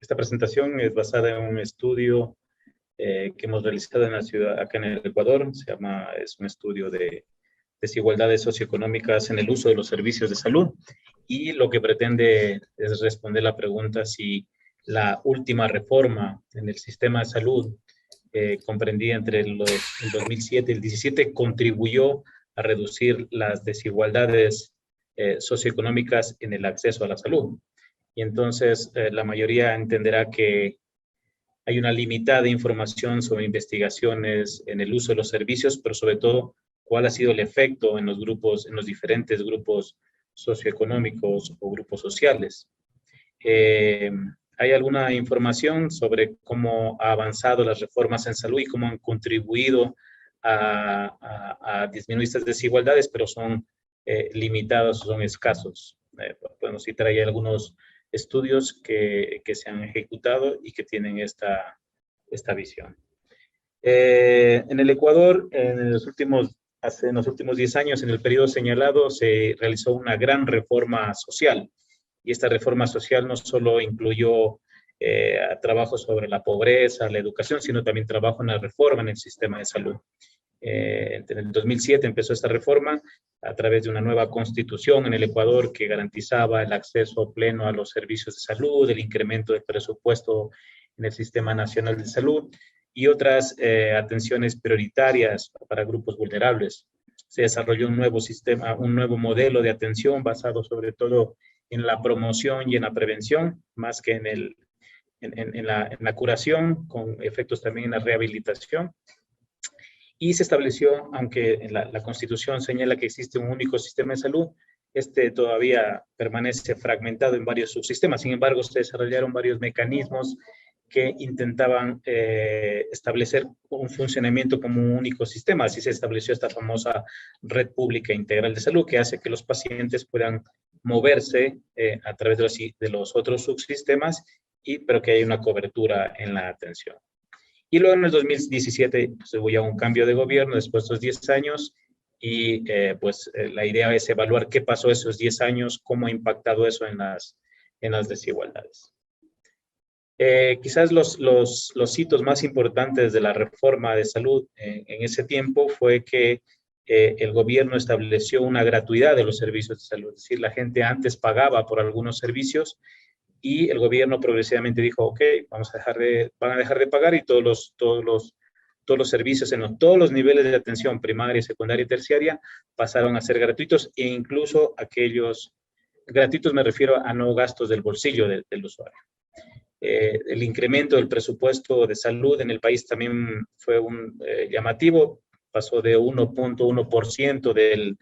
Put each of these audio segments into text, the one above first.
esta presentación es basada en un estudio que hemos realizado en la ciudad, acá en el Ecuador. Es un estudio de desigualdades socioeconómicas en el uso de los servicios de salud, y lo que pretende es responder la pregunta si la última reforma en el sistema de salud, comprendida entre el 2007 y el 2017, contribuyó a reducir las desigualdades socioeconómicas en el acceso a la salud. Y entonces la mayoría entenderá que hay una limitada información sobre investigaciones en el uso de los servicios, pero sobre todo cuál ha sido el efecto en los grupos, en los diferentes grupos socioeconómicos o grupos sociales. ¿Hay alguna información sobre cómo ha avanzado las reformas en salud y cómo han contribuido a disminuir estas desigualdades, pero son limitados, son escasos? Podemos citar ahí algunos estudios que se han ejecutado y que tienen esta visión. En el Ecuador, en los últimos 10 años, en el periodo señalado, se realizó una gran reforma social. Y esta reforma social no solo incluyó trabajo sobre la pobreza, la educación, sino también trabajo en la reforma en el sistema de salud. En el 2007 empezó esta reforma a través de una nueva constitución en el Ecuador que garantizaba el acceso pleno a los servicios de salud, el incremento del presupuesto en el Sistema Nacional de Salud y otras atenciones prioritarias para grupos vulnerables. Se desarrolló un nuevo sistema, un nuevo modelo de atención basado sobre todo en la promoción y en la prevención, más que en la curación, con efectos también en la rehabilitación. Y se estableció, aunque la Constitución señala que existe un único sistema de salud, este todavía permanece fragmentado en varios subsistemas. Sin embargo, se desarrollaron varios mecanismos que intentaban establecer un funcionamiento como un único sistema. Así se estableció esta famosa red pública integral de salud, que hace que los pacientes puedan moverse a través de los otros subsistemas, pero que haya una cobertura en la atención. Y luego en el 2017 pues, hubo ya un cambio de gobierno después de estos 10 años y la idea es evaluar qué pasó esos 10 años, cómo ha impactado eso en las desigualdades. Quizás los hitos más importantes de la reforma de salud en ese tiempo fue que el gobierno estableció una gratuidad de los servicios de salud. Es decir, la gente antes pagaba por algunos servicios y el gobierno progresivamente dijo, ok, van a dejar de pagar y todos los servicios en todos los niveles de atención primaria, secundaria y terciaria pasaron a ser gratuitos, e incluso aquellos gratuitos me refiero a no gastos del bolsillo del usuario. El incremento del presupuesto de salud en el país también fue llamativo, pasó de 1.1% del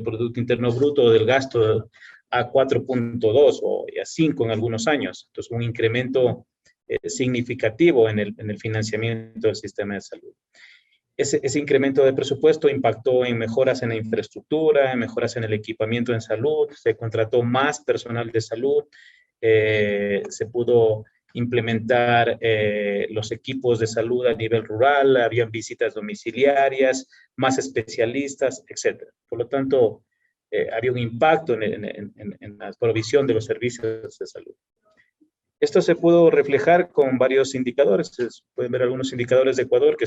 Producto Interno Bruto del gasto a 4.2 o a 5 en algunos años. Entonces, un incremento significativo en el financiamiento del sistema de salud. Ese incremento de presupuesto impactó en mejoras en la infraestructura, en mejoras en el equipamiento en salud, se contrató más personal de salud, se pudo implementar los equipos de salud a nivel rural, habían visitas domiciliarias, más especialistas, etc. Por lo tanto, había un impacto en la provisión de los servicios de salud. Esto se pudo reflejar con varios indicadores. Pueden ver algunos indicadores de Ecuador que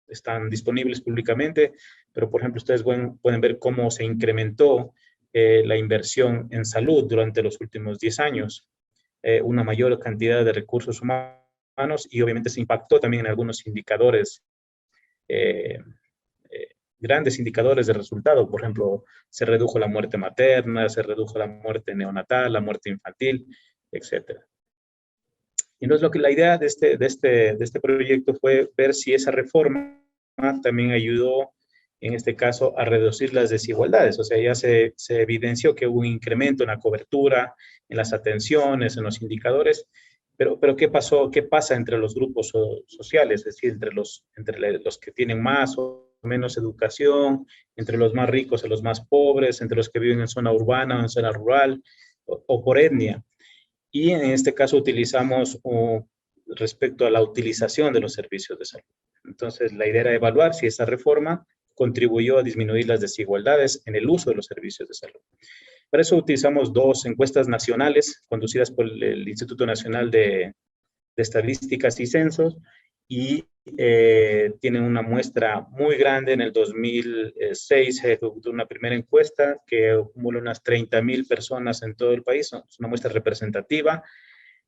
están disponibles públicamente, pero por ejemplo ustedes pueden ver cómo se incrementó la inversión en salud durante los últimos 10 años, una mayor cantidad de recursos humanos y obviamente se impactó también en algunos indicadores, grandes indicadores de resultado. Por ejemplo, se redujo la muerte materna, se redujo la muerte neonatal, la muerte infantil, etc. Y entonces la idea de este proyecto fue ver si esa reforma también ayudó, en este caso, a reducir las desigualdades. O sea, ya se evidenció que hubo un incremento en la cobertura, en las atenciones, en los indicadores, pero ¿qué pasó? ¿Qué pasa entre los grupos sociales? Es decir, entre los que tienen más o menos educación, entre los más ricos y los más pobres, entre los que viven en zona urbana o en zona rural, o por etnia. Y en este caso utilizamos respecto a la utilización de los servicios de salud. Entonces, la idea era evaluar si esa reforma contribuyó a disminuir las desigualdades en el uso de los servicios de salud. Para eso utilizamos dos encuestas nacionales conducidas por el Instituto Nacional de Estadísticas y Censos, y tienen una muestra muy grande. En el 2006 se ejecutó una primera encuesta que acumula unas 30,000 personas en todo el país, es una muestra representativa,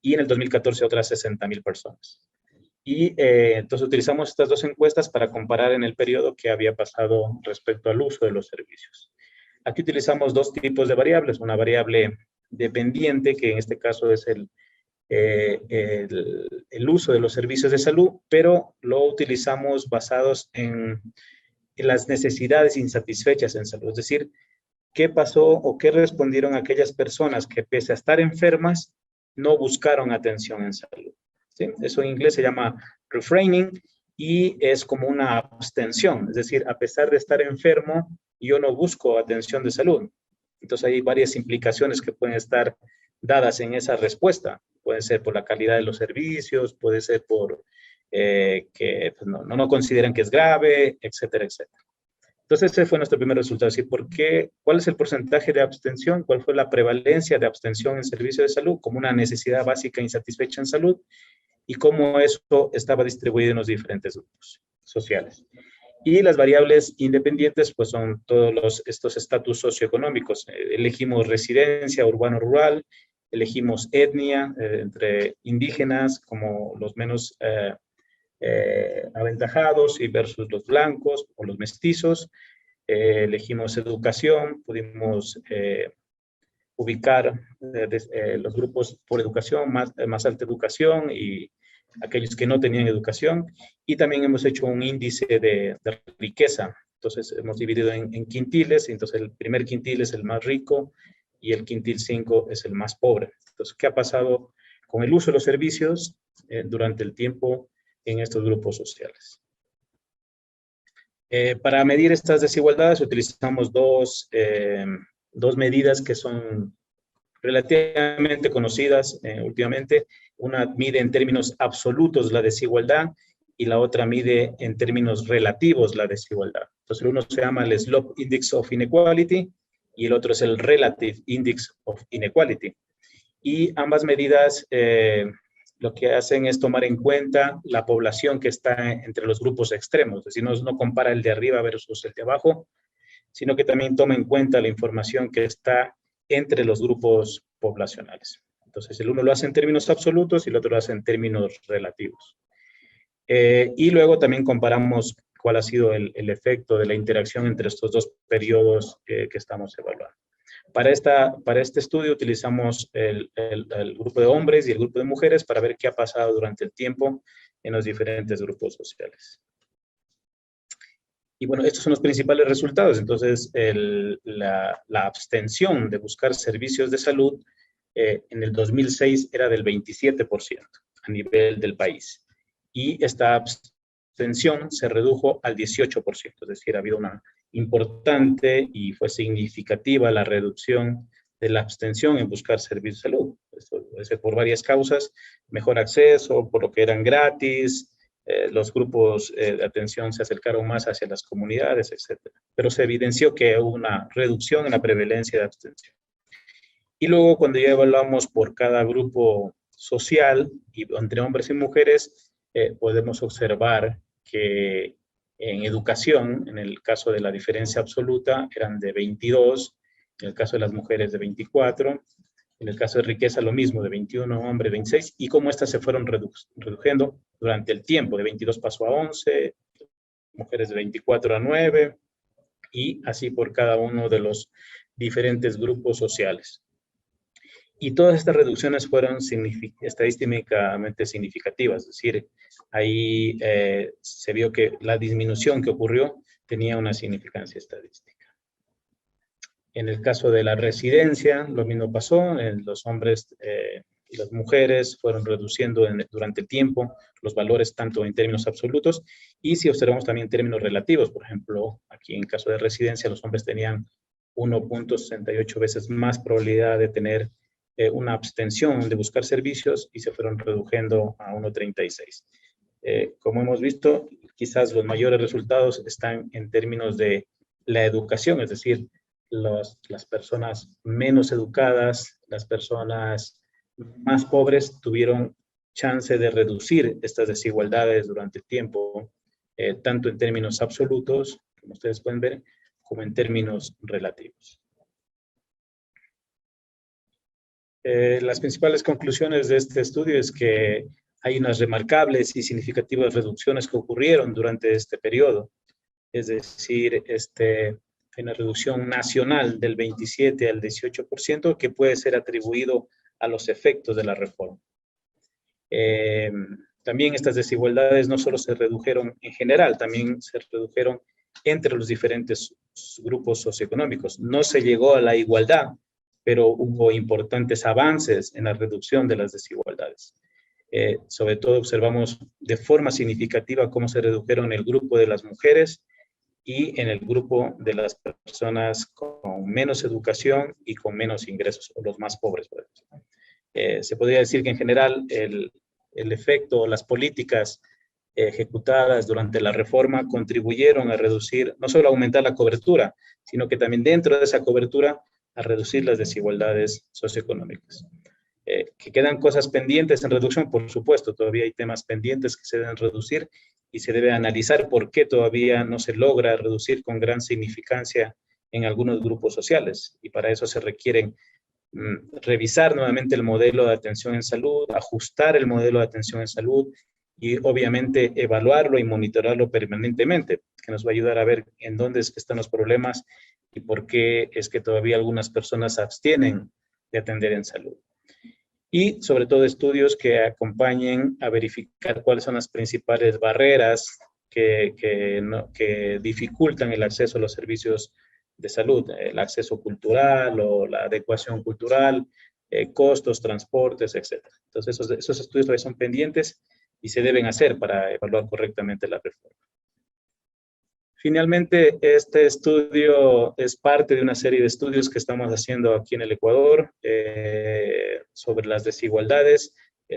y en el 2014 otras 60,000 personas. Y entonces utilizamos estas dos encuestas para comparar en el periodo qué había pasado respecto al uso de los servicios. Aquí utilizamos dos tipos de variables, una variable dependiente, que en este caso es el uso de los servicios de salud, pero lo utilizamos basados en las necesidades insatisfechas en salud, es decir, qué pasó o qué respondieron aquellas personas que pese a estar enfermas no buscaron atención en salud. ¿Sí? Eso en inglés se llama refraining y es como una abstención, es decir, a pesar de estar enfermo, yo no busco atención de salud. Entonces hay varias implicaciones que pueden estar dadas en esa respuesta. Puede ser por la calidad de los servicios, puede ser por que pues, no consideran que es grave, etcétera, etcétera. Entonces ese fue nuestro primer resultado, es decir, ¿cuál es el porcentaje de abstención? ¿Cuál fue la prevalencia de abstención en servicio de salud como una necesidad básica insatisfecha en salud? Y cómo eso estaba distribuido en los diferentes grupos sociales. Y las variables independientes, pues son todos estos estatus socioeconómicos. Elegimos residencia, urbano-rural, elegimos etnia, entre indígenas como los menos aventajados y versus los blancos o los mestizos. Elegimos educación, pudimos ubicar los grupos por educación, más alta educación y aquellos que no tenían educación, y también hemos hecho un índice de riqueza. Entonces hemos dividido en quintiles, entonces el primer quintil es el más rico y el quintil 5 es el más pobre. Entonces, ¿qué ha pasado con el uso de los servicios durante el tiempo en estos grupos sociales? Para medir estas desigualdades utilizamos dos medidas que son relativamente conocidas últimamente. Una mide en términos absolutos la desigualdad y la otra mide en términos relativos la desigualdad. Entonces, uno se llama el Slope Index of Inequality y el otro es el Relative Index of Inequality. Y ambas medidas lo que hacen es tomar en cuenta la población que está entre los grupos extremos, es decir, no compara el de arriba versus el de abajo, sino que también toma en cuenta la información que está entre los grupos poblacionales. Entonces, el uno lo hace en términos absolutos y el otro lo hace en términos relativos. Y luego también comparamos cuál ha sido el efecto de la interacción entre estos dos periodos que estamos evaluando. Para este estudio utilizamos el grupo de hombres y el grupo de mujeres para ver qué ha pasado durante el tiempo en los diferentes grupos sociales. Y bueno, estos son los principales resultados. Entonces, la abstención de buscar servicios de salud en el 2006 era del 27% a nivel del país. Y esta abstención se redujo al 18%, es decir, ha habido una importante y fue significativa la reducción de la abstención en buscar servicios de salud. Esto puede ser por varias causas, mejor acceso, por lo que eran gratis, los grupos de atención se acercaron más hacia las comunidades, etc. Pero se evidenció que hubo una reducción en la prevalencia de abstención. Y luego, cuando ya evaluamos por cada grupo social, y entre hombres y mujeres, podemos observar que en educación, en el caso de la diferencia absoluta, eran de 22, en el caso de las mujeres de 24, en el caso de riqueza lo mismo, de 21 hombres, 26, y cómo estas se fueron reduciendo durante el tiempo, de 22 pasó a 11, mujeres de 24 a 9, y así por cada uno de los diferentes grupos sociales. Y todas estas reducciones fueron estadísticamente significativas, es decir, ahí se vio que la disminución que ocurrió tenía una significancia estadística. En el caso de la residencia, lo mismo pasó, los hombres y las mujeres fueron reduciendo durante el tiempo los valores tanto en términos absolutos y si observamos también en términos relativos, por ejemplo, aquí en caso de residencia los hombres tenían 1.68 veces más probabilidad de tener una abstención de buscar servicios y se fueron reduciendo a 1.36. Como hemos visto, quizás los mayores resultados están en términos de la educación, es decir, las personas menos educadas, las personas más pobres tuvieron chance de reducir estas desigualdades durante el tiempo, tanto en términos absolutos, como ustedes pueden ver, como en términos relativos. Las principales conclusiones de este estudio es que hay unas remarcables y significativas reducciones que ocurrieron durante este periodo. Es decir, hay una reducción nacional del 27 al 18% que puede ser atribuido a los efectos de la reforma. También estas desigualdades no solo se redujeron en general, también se redujeron entre los diferentes grupos socioeconómicos. No se llegó a la igualdad, pero hubo importantes avances en la reducción de las desigualdades. Sobre todo observamos de forma significativa cómo se redujeron el grupo de las mujeres y en el grupo de las personas con menos educación y con menos ingresos, o los más pobres. Se podría decir que en general el efecto, las políticas ejecutadas durante la reforma contribuyeron a reducir, no solo a aumentar la cobertura, sino que también dentro de esa cobertura a reducir las desigualdades socioeconómicas. Que quedan cosas pendientes en reducción, por supuesto, todavía hay temas pendientes que se deben reducir y se debe analizar por qué todavía no se logra reducir con gran significancia en algunos grupos sociales. Y para eso se requieren revisar nuevamente el modelo de atención en salud, ajustar el modelo de atención en salud y obviamente evaluarlo y monitorarlo permanentemente, que nos va a ayudar a ver en dónde es que están los problemas y por qué es que todavía algunas personas se abstienen de atender en salud. Y sobre todo estudios que acompañen a verificar cuáles son las principales barreras que dificultan el acceso a los servicios de salud, el acceso cultural o la adecuación cultural, costos, transportes, etc. Entonces esos estudios todavía son pendientes y se deben hacer para evaluar correctamente la reforma. Finalmente, este estudio es parte de una serie de estudios que estamos haciendo aquí en el Ecuador sobre las desigualdades.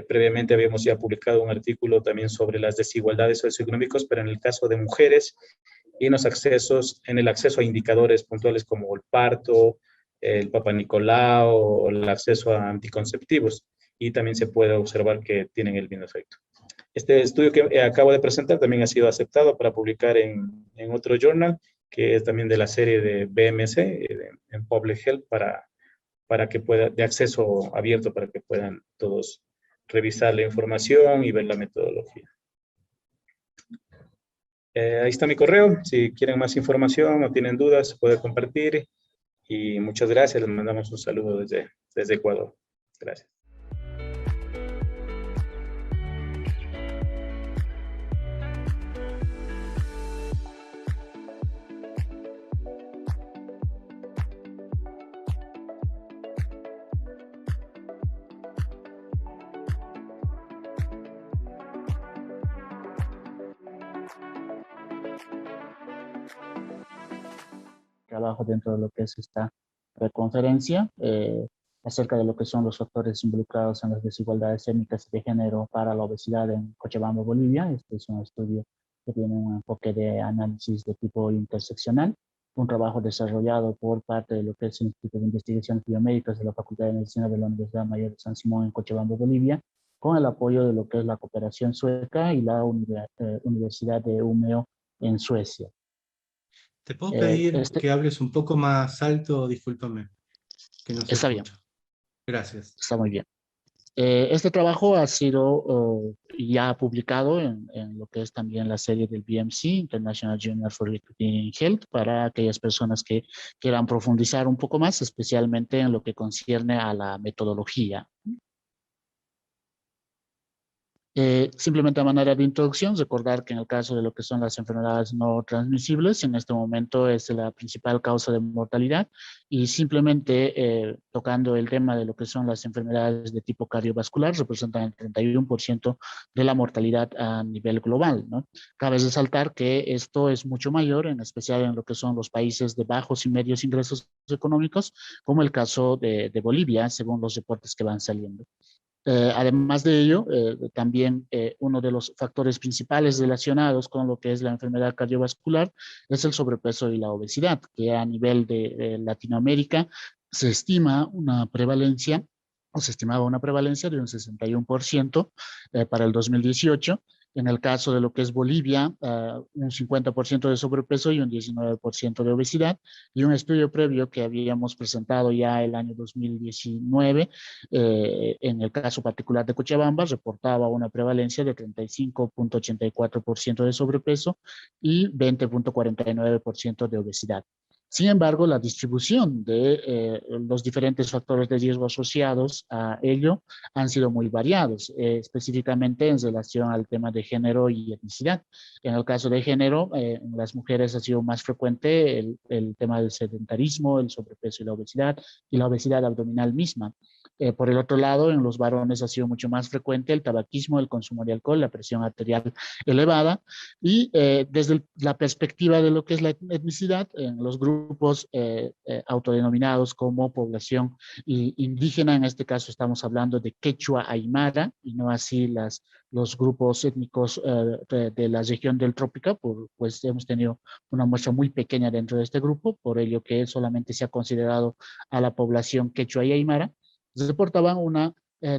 Previamente habíamos ya publicado un artículo también sobre las desigualdades socioeconómicas, pero en el caso de mujeres y en el acceso a indicadores puntuales como el parto, el Papa Nicolau, el acceso a anticonceptivos. Y también se puede observar que tienen el mismo efecto. Este estudio que acabo de presentar también ha sido aceptado para publicar en otro journal, que es también de la serie de BMC, en Public Health, para que pueda, de acceso abierto, para que puedan todos revisar la información y ver la metodología. Ahí está mi correo, si quieren más información o tienen dudas, se puede compartir. Y muchas gracias, les mandamos un saludo desde Ecuador. Gracias. Trabajo dentro de lo que es esta conferencia acerca de lo que son los factores involucrados en las desigualdades étnicas y de género para la obesidad en Cochabamba, Bolivia. Este es un estudio que tiene un enfoque de análisis de tipo interseccional, un trabajo desarrollado por parte de lo que es el Instituto de Investigaciones Biomédicas de la Facultad de Medicina de la Universidad Mayor de San Simón en Cochabamba, Bolivia, con el apoyo de lo que es la cooperación sueca y la Universidad de Umeå en Suecia. ¿Te puedo pedir que hables un poco más alto? Discúlpame, que no se está escucha. bien. Gracias. Está muy bien. Este trabajo ha sido ya publicado en lo que es también la serie del BMC, International Journal for Equity in Health, para aquellas personas que quieran profundizar un poco más, especialmente en lo que concierne a la metodología. Simplemente a manera de introducción, recordar que en el caso de lo que son las enfermedades no transmisibles, en este momento es la principal causa de mortalidad y simplemente tocando el tema de lo que son las enfermedades de tipo cardiovascular, representan el 31% de la mortalidad a nivel global, ¿no? Cabe resaltar que esto es mucho mayor, en especial en lo que son los países de bajos y medios ingresos económicos, como el caso de Bolivia, según los reportes que van saliendo. Además de ello, también uno de los factores principales relacionados con lo que es la enfermedad cardiovascular es el sobrepeso y la obesidad, que a nivel de Latinoamérica se estima una prevalencia, o se estimaba una prevalencia de un 61% para el 2018. En el caso de lo que es Bolivia, un 50% de sobrepeso y un 19% de obesidad. Y un estudio previo que habíamos presentado ya el año 2019, en el caso particular de Cochabamba, reportaba una prevalencia de 35.84% de sobrepeso y 20.49% de obesidad. Sin embargo, la distribución de los diferentes factores de riesgo asociados a ello han sido muy variados, específicamente en relación al tema de género y etnicidad. En el caso de género, en las mujeres ha sido más frecuente el tema del sedentarismo, el sobrepeso y la obesidad abdominal misma. Por el otro lado, en los varones ha sido mucho más frecuente el tabaquismo, el consumo de alcohol, la presión arterial elevada. Y desde la perspectiva de lo que es la etnicidad, en los grupos autodenominados como población indígena, en este caso estamos hablando de quechua aymara, y no así los grupos étnicos de la región del Trópico, pues hemos tenido una muestra muy pequeña dentro de este grupo, por ello que solamente se ha considerado a la población quechua y aymara. Reportaban una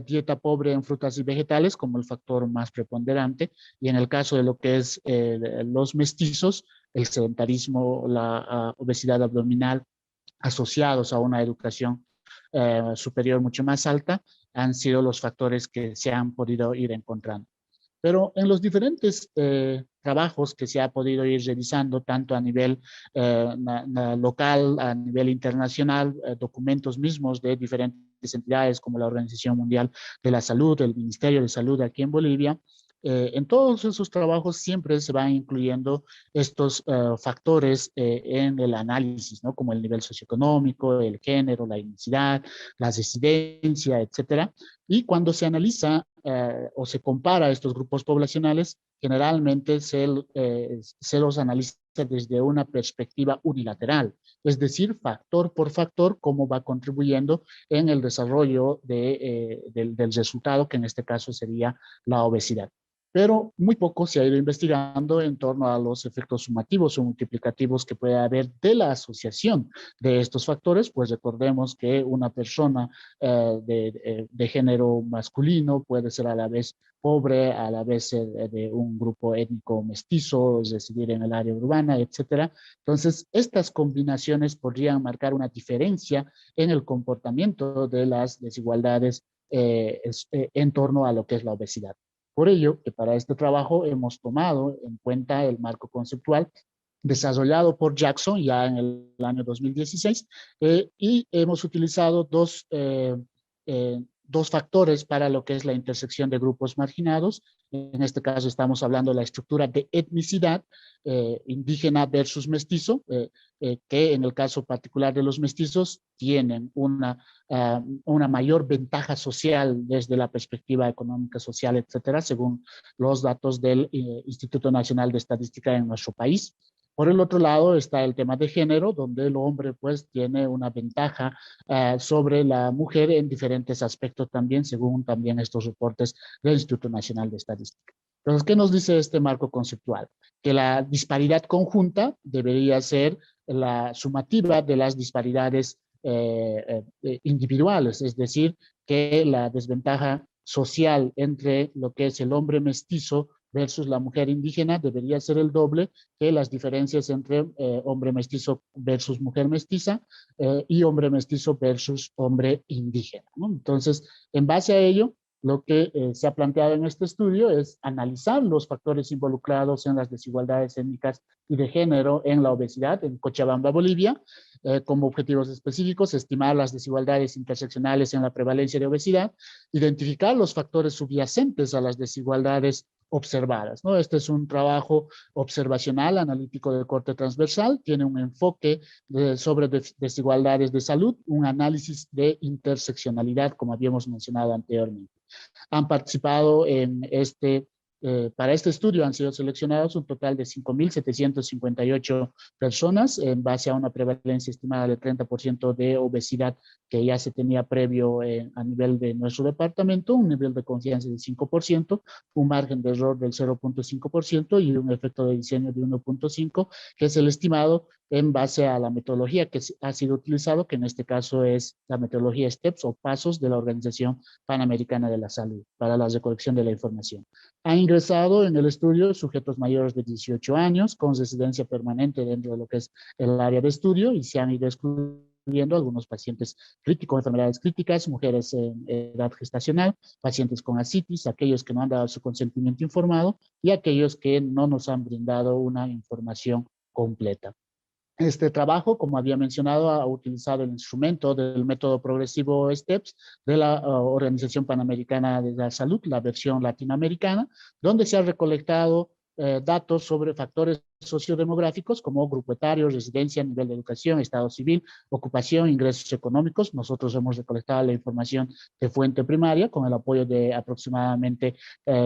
dieta pobre en frutas y vegetales como el factor más preponderante, y en el caso de lo que es los mestizos, el sedentarismo, la obesidad abdominal asociados a una educación superior mucho más alta, han sido los factores que se han podido ir encontrando. Pero en los diferentes trabajos que se ha podido ir revisando, tanto a nivel local, a nivel internacional, documentos mismos de diferentes entidades como la Organización Mundial de la Salud, el Ministerio de Salud aquí en Bolivia, en todos esos trabajos siempre se van incluyendo estos factores en el análisis, ¿no? Como el nivel socioeconómico, el género, la etnicidad, la residencia, etcétera. Y cuando se analiza o se compara estos grupos poblacionales, generalmente se los analiza desde una perspectiva unilateral, es decir, factor por factor, cómo va contribuyendo en el desarrollo del resultado, que en este caso sería la obesidad. Pero muy poco se ha ido investigando en torno a los efectos sumativos o multiplicativos que puede haber de la asociación de estos factores, pues recordemos que una persona de género masculino puede ser a la vez pobre, a la vez de un grupo étnico mestizo, residir en el área urbana, etcétera. Entonces, estas combinaciones podrían marcar una diferencia en el comportamiento de las desigualdades en torno a lo que es la obesidad. Por ello, que para este trabajo hemos tomado en cuenta el marco conceptual desarrollado por Jackson ya en el año 2016 y hemos utilizado dos factores para lo que es la intersección de grupos marginados. En este caso estamos hablando de la estructura de etnicidad indígena versus mestizo, que en el caso particular de los mestizos tienen una mayor ventaja social desde la perspectiva económica, social, etcétera, según los datos del Instituto Nacional de Estadística en nuestro país. Por el otro lado está el tema de género, donde el hombre pues tiene una ventaja sobre la mujer en diferentes aspectos también, según también estos reportes del Instituto Nacional de Estadística. Entonces, ¿qué nos dice este marco conceptual? Que la disparidad conjunta debería ser la sumativa de las disparidades individuales, es decir, que la desventaja social entre lo que es el hombre mestizo versus la mujer indígena debería ser el doble que las diferencias entre hombre mestizo versus mujer mestiza y hombre mestizo versus hombre indígena, ¿no? Entonces, en base a ello, lo que se ha planteado en este estudio es analizar los factores involucrados en las desigualdades étnicas y de género en la obesidad en Cochabamba, Bolivia, como objetivos específicos, estimar las desigualdades interseccionales en la prevalencia de obesidad, identificar los factores subyacentes a las desigualdades observadas, ¿no? Este es un trabajo observacional, analítico de corte transversal, tiene un enfoque sobre desigualdades de salud, un análisis de interseccionalidad, como habíamos mencionado anteriormente. Han participado en este Para este estudio han sido seleccionados un total de 5.758 personas en base a una prevalencia estimada del 30% de obesidad que ya se tenía previo a nivel de nuestro departamento, un nivel de confianza del 5%, un margen de error del 0.5% y un efecto de diseño de 1.5, que es el estimado en base a la metodología que ha sido utilizado, que en este caso es la metodología STEPS o pasos de la Organización Panamericana de la Salud para la recolección de la información. Han ingresado en el estudio sujetos mayores de 18 años con residencia permanente dentro de lo que es el área de estudio y se han ido excluyendo algunos pacientes críticos, enfermedades críticas, mujeres en edad gestacional, pacientes con ascitis, aquellos que no han dado su consentimiento informado y aquellos que no nos han brindado una información completa. Este trabajo, como había mencionado, ha utilizado el instrumento del método progresivo STEPS de la Organización Panamericana de la Salud, la versión latinoamericana, donde se han recolectado datos sobre factores sociodemográficos como grupo etario, residencia, nivel de educación, estado civil, ocupación, ingresos económicos. Nosotros hemos recolectado la información de fuente primaria con el apoyo de aproximadamente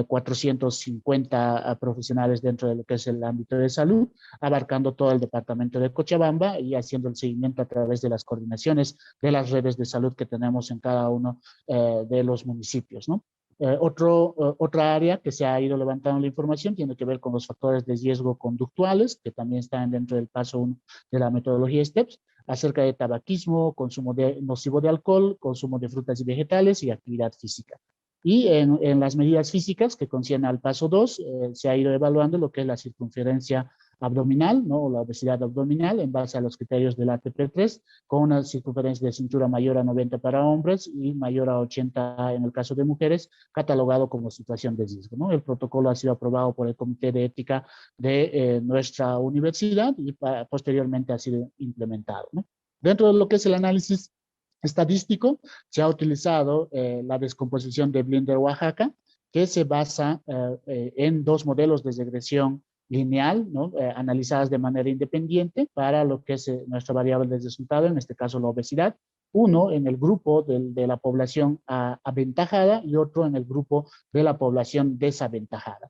450 profesionales dentro de lo que es el ámbito de salud, abarcando todo el departamento de Cochabamba y haciendo el seguimiento a través de las coordinaciones de las redes de salud que tenemos en cada uno de los municipios, ¿no? Otra área que se ha ido levantando la información tiene que ver con los factores de riesgo conductuales, que también están dentro del paso 1 de la metodología STEPS, acerca de tabaquismo, consumo nocivo de alcohol, consumo de frutas y vegetales y actividad física. Y en las medidas físicas que concierne al paso 2, se ha ido evaluando lo que es la circunferencia abdominal, ¿no? O la obesidad abdominal en base a los criterios del ATP3, con una circunferencia de cintura mayor a 90 para hombres y mayor a 80 en el caso de mujeres, catalogado como situación de riesgo, ¿no? El protocolo ha sido aprobado por el Comité de Ética de nuestra universidad y posteriormente ha sido implementado, ¿no? Dentro de lo que es el análisis estadístico, se ha utilizado la descomposición de Blinder-Oaxaca, que se basa en dos modelos de regresión lineal, ¿no? Analizadas de manera independiente para lo que es nuestra variable de resultado, en este caso la obesidad. Uno en el grupo de la población aventajada y otro en el grupo de la población desaventajada.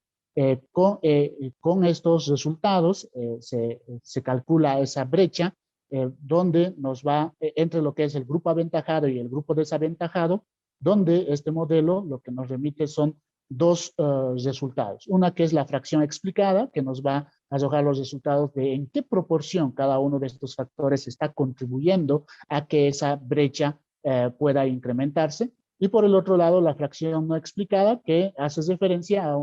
Con estos resultados se calcula esa brecha donde nos va entre lo que es el grupo aventajado y el grupo desaventajado, donde este modelo lo que nos remite son dos resultados. Una que es la fracción explicada, que nos va a arrojar los resultados de en qué proporción cada uno de estos factores está contribuyendo a que esa brecha pueda incrementarse. Y por el otro lado, la fracción no explicada, que hace referencia a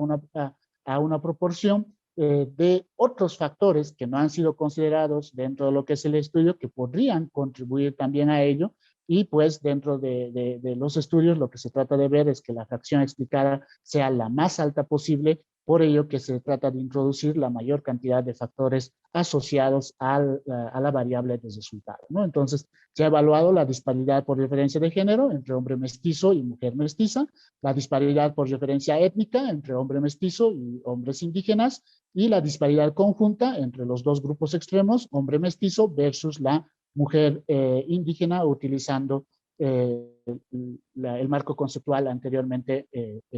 una proporción de otros factores que no han sido considerados dentro de lo que es el estudio, que podrían contribuir también a ello. Y pues dentro de los estudios lo que se trata de ver es que la fracción explicada sea la más alta posible, por ello que se trata de introducir la mayor cantidad de factores asociados a la variable de resultado, ¿no? Entonces, se ha evaluado la disparidad por referencia de género entre hombre mestizo y mujer mestiza, la disparidad por referencia étnica entre hombre mestizo y hombres indígenas, y la disparidad conjunta entre los dos grupos extremos, hombre mestizo versus la mujer indígena, utilizando el marco conceptual anteriormente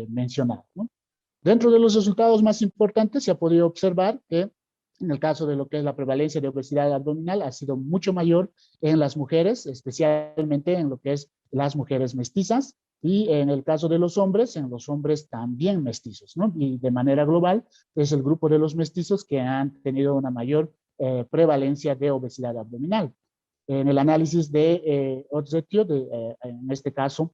mencionado, ¿no? Dentro de los resultados más importantes se ha podido observar que en el caso de lo que es la prevalencia de obesidad abdominal ha sido mucho mayor en las mujeres, especialmente en lo que es las mujeres mestizas, y en el caso de los hombres, en los hombres también mestizos, ¿no? Y de manera global es el grupo de los mestizos que han tenido una mayor prevalencia de obesidad abdominal. En el análisis de odds-ratio, en este caso,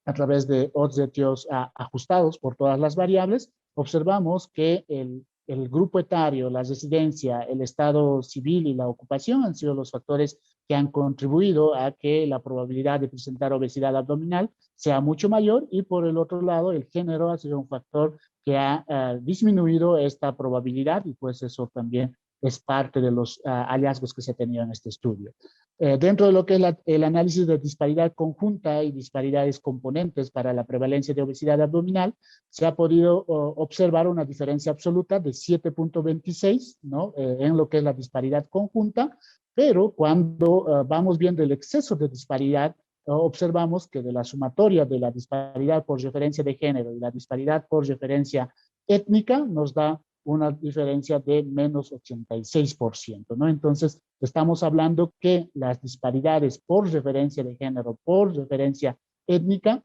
a través de odds-ratios ajustados por todas las variables, observamos que el grupo etario, la residencia, el estado civil y la ocupación han sido los factores que han contribuido a que la probabilidad de presentar obesidad abdominal sea mucho mayor, y por el otro lado el género ha sido un factor que ha disminuido esta probabilidad, y pues eso también es parte de los hallazgos que se ha tenido en este estudio. Dentro de lo que es el análisis de disparidad conjunta y disparidades componentes para la prevalencia de obesidad abdominal, se ha podido observar una diferencia absoluta de 7.26, ¿no? En lo que es la disparidad conjunta, pero cuando vamos viendo el exceso de disparidad, observamos que de la sumatoria de la disparidad por referencia de género y la disparidad por referencia étnica nos da una diferencia de menos 86%, ¿no? Entonces, estamos hablando que las disparidades por referencia de género, por referencia étnica,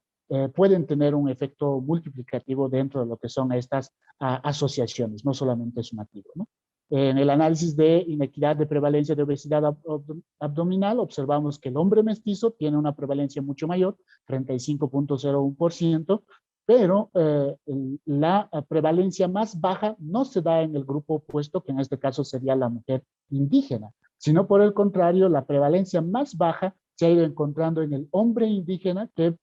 pueden tener un efecto multiplicativo dentro de lo que son estas asociaciones, no solamente sumativo, ¿no? En el análisis de inequidad de prevalencia de obesidad abdominal, observamos que el hombre mestizo tiene una prevalencia mucho mayor, 35.01%, pero la prevalencia más baja no se da en el grupo opuesto, que en este caso sería la mujer indígena, sino por el contrario, la prevalencia más baja se ha ido encontrando en el hombre indígena, que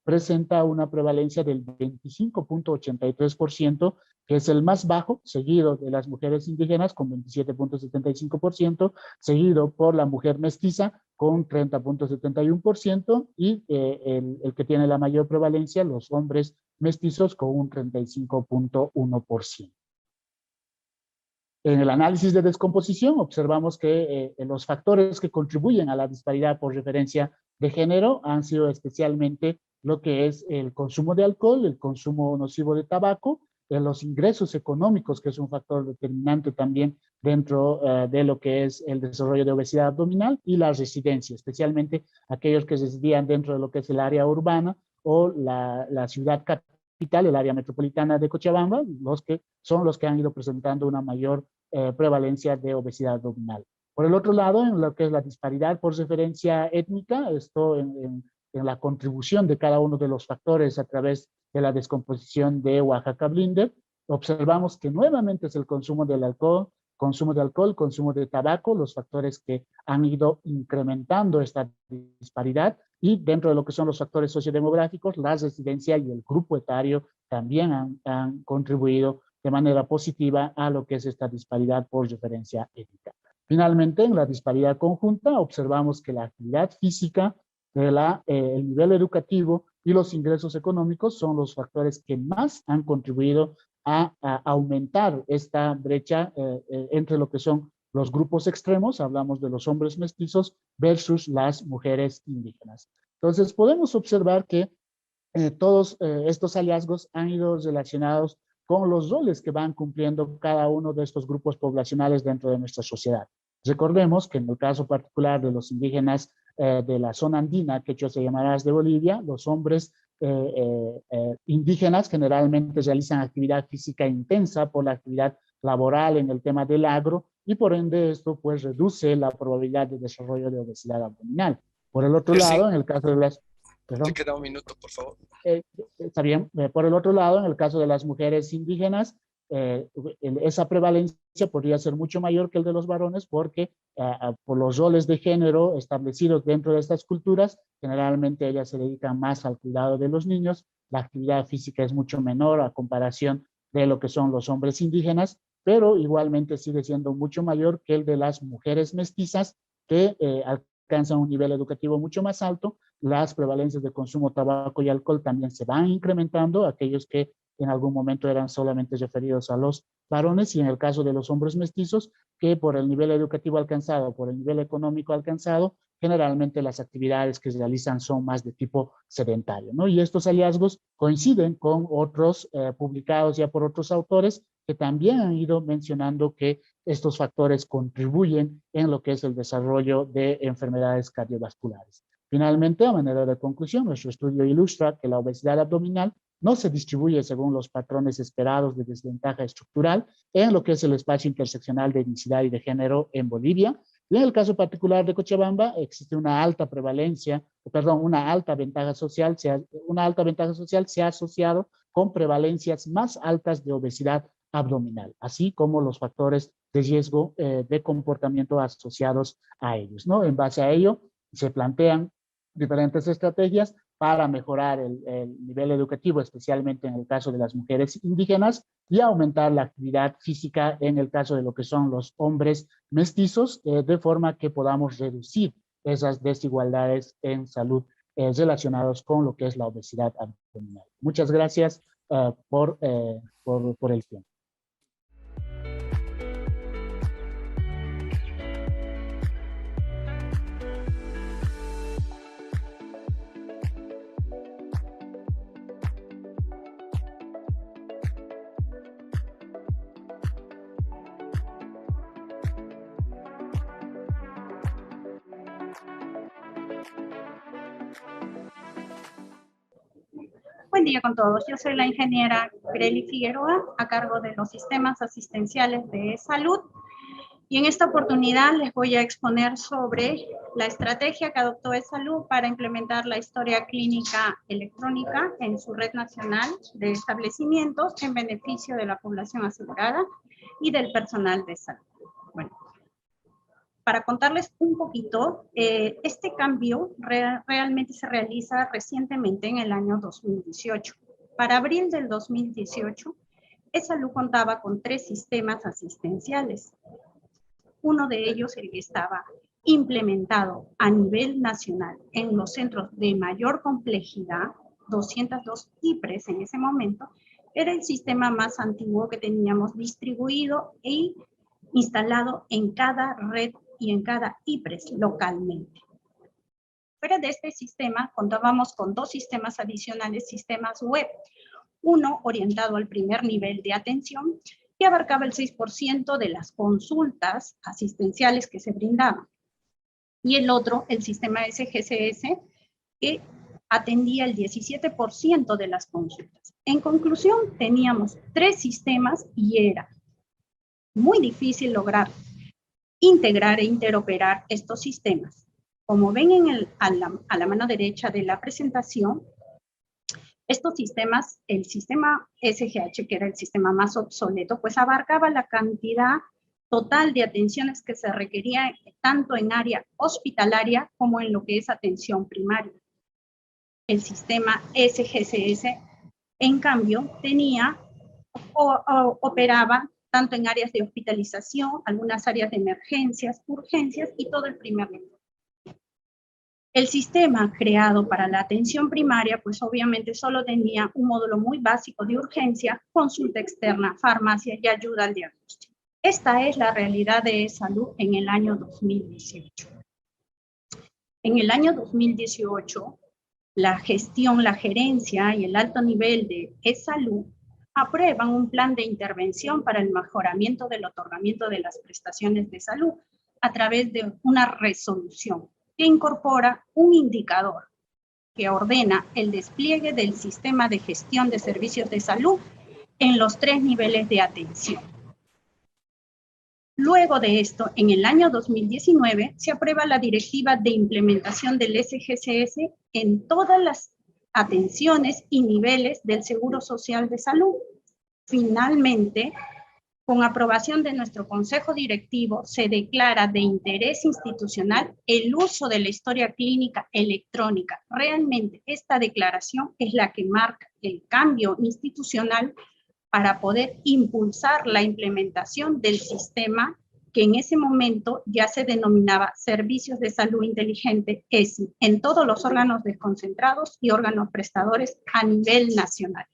presenta una prevalencia del 25.83%, que es el más bajo, seguido de las mujeres indígenas con 27.75%, seguido por la mujer mestiza con 30.71% y el que tiene la mayor prevalencia, los hombres mestizos, con un 35.1%. En el análisis de descomposición observamos que los factores que contribuyen a la disparidad por referencia de género han sido especialmente lo que es el consumo de alcohol, el consumo nocivo de tabaco, los ingresos económicos, que es un factor determinante también dentro de lo que es el desarrollo de obesidad abdominal, y la residencia, especialmente aquellos que residían dentro de lo que es el área urbana o la ciudad capital, el área metropolitana de Cochabamba, son los que han ido presentando una mayor prevalencia de obesidad abdominal. Por el otro lado, en lo que es la disparidad por referencia étnica, esto en la contribución de cada uno de los factores a través de la descomposición de Oaxaca-Blinder, observamos que nuevamente es el consumo de alcohol, consumo de tabaco, los factores que han ido incrementando esta disparidad, y dentro de lo que son los factores sociodemográficos, la residencia y el grupo etario también han contribuido de manera positiva a lo que es esta disparidad por referencia étnica. Finalmente, en la disparidad conjunta, observamos que la actividad física, el nivel educativo y los ingresos económicos son los factores que más han contribuido a aumentar esta brecha entre lo que son los grupos extremos, hablamos de los hombres mestizos versus las mujeres indígenas. Entonces, podemos observar que todos estos hallazgos han ido relacionados con los roles que van cumpliendo cada uno de estos grupos poblacionales dentro de nuestra sociedad. Recordemos que en el caso particular de los indígenas de la zona andina, quechuas y aymaras de Bolivia, los hombres indígenas generalmente realizan actividad física intensa por la actividad laboral en el tema del agro, y por ende esto pues reduce la probabilidad de desarrollo de obesidad abdominal. Por el otro lado, en el caso de las... Perdón. Te queda un minuto, por favor. Está bien. Por el otro lado, en el caso de las mujeres indígenas, esa prevalencia podría ser mucho mayor que el de los varones, porque por los roles de género establecidos dentro de estas culturas, generalmente ellas se dedican más al cuidado de los niños, la actividad física es mucho menor a comparación de lo que son los hombres indígenas, pero igualmente sigue siendo mucho mayor que el de las mujeres mestizas, que alcanzan un nivel educativo mucho más alto. Las prevalencias de consumo de tabaco y alcohol también se van incrementando, aquellos que en algún momento eran solamente referidos a los varones, y en el caso de los hombres mestizos, que por el nivel educativo alcanzado, por el nivel económico alcanzado, generalmente las actividades que se realizan son más de tipo sedentario, ¿no? Y estos hallazgos coinciden con otros publicados ya por otros autores, que también han ido mencionando que estos factores contribuyen en lo que es el desarrollo de enfermedades cardiovasculares. Finalmente, a manera de conclusión, nuestro estudio ilustra que la obesidad abdominal no se distribuye según los patrones esperados de desventaja estructural en lo que es el espacio interseccional de etnicidad y de género en Bolivia. Y en el caso particular de Cochabamba existe una alta prevalencia, una alta ventaja social se ha asociado con prevalencias más altas de obesidad abdominal, así como los factores de riesgo de comportamiento asociados a ellos, ¿no? En base a ello, se plantean diferentes estrategias para mejorar el nivel educativo, especialmente en el caso de las mujeres indígenas, y aumentar la actividad física en el caso de lo que son los hombres mestizos, de forma que podamos reducir esas desigualdades en salud relacionadas con lo que es la obesidad abdominal. Muchas gracias por el tiempo. Buen día con todos. Yo soy la ingeniera Greli Figueroa, a cargo de los sistemas asistenciales de salud. Y en esta oportunidad les voy a exponer sobre la estrategia que adoptó eSalud para implementar la historia clínica electrónica en su red nacional de establecimientos en beneficio de la población asegurada y del personal de salud. Bueno, para contarles un poquito, este cambio realmente se realiza recientemente en el año 2018. Para abril del 2018, eSalud contaba con 3 sistemas asistenciales. Uno de ellos, el que estaba implementado a nivel nacional en los centros de mayor complejidad, 202 IPRES en ese momento, era el sistema más antiguo que teníamos distribuido e instalado en cada red y en cada IPRES localmente. Fuera de este sistema, contábamos con 2 sistemas adicionales, sistemas web. Uno orientado al primer nivel de atención, que abarcaba el 6% de las consultas asistenciales que se brindaban. Y el otro, el sistema SGCS, que atendía el 17% de las consultas. En conclusión, teníamos 3 sistemas y era muy difícil lograr integrar e interoperar estos sistemas. Como ven a la mano derecha de la presentación, estos sistemas, el sistema SGH, que era el sistema más obsoleto, pues abarcaba la cantidad total de atenciones que se requería tanto en área hospitalaria como en lo que es atención primaria. El sistema SGCS, en cambio, operaba tanto en áreas de hospitalización, algunas áreas de emergencias, urgencias y todo el primer nivel. El sistema creado para la atención primaria, pues obviamente solo tenía un módulo muy básico de urgencia, consulta externa, farmacia y ayuda al diagnóstico. Esta es la realidad de eSalud en el año 2018. En el año 2018, la gestión, la gerencia y el alto nivel de eSalud aprueban un plan de intervención para el mejoramiento del otorgamiento de las prestaciones de salud a través de una resolución que incorpora un indicador que ordena el despliegue del sistema de gestión de servicios de salud en los 3 niveles de atención. Luego de esto, en el año 2019, se aprueba la directiva de implementación del SGCS en todas las atenciones y niveles del Seguro Social de Salud. Finalmente, con aprobación de nuestro Consejo Directivo, se declara de interés institucional el uso de la historia clínica electrónica. Realmente, esta declaración es la que marca el cambio institucional para poder impulsar la implementación del sistema que en ese momento ya se denominaba Servicios de Salud Inteligente, ESI, en todos los órganos desconcentrados y órganos prestadores a nivel nacional.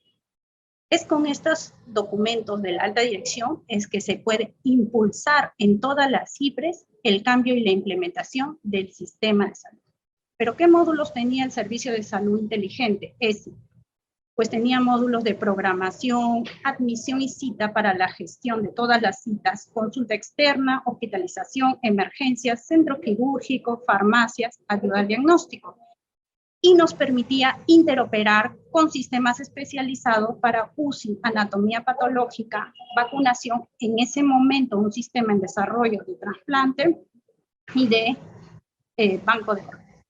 Es con estos documentos de la alta dirección es que se puede impulsar en todas las IPRES el cambio y la implementación del sistema de salud. ¿Pero qué módulos tenía el Servicio de Salud Inteligente, ESI? Pues tenía módulos de programación, admisión y cita para la gestión de todas las citas, consulta externa, hospitalización, emergencias, centro quirúrgico, farmacias, ayuda al diagnóstico. Y nos permitía interoperar con sistemas especializados para UCI, anatomía patológica, vacunación, en ese momento un sistema en desarrollo de trasplante y de banco de órganos.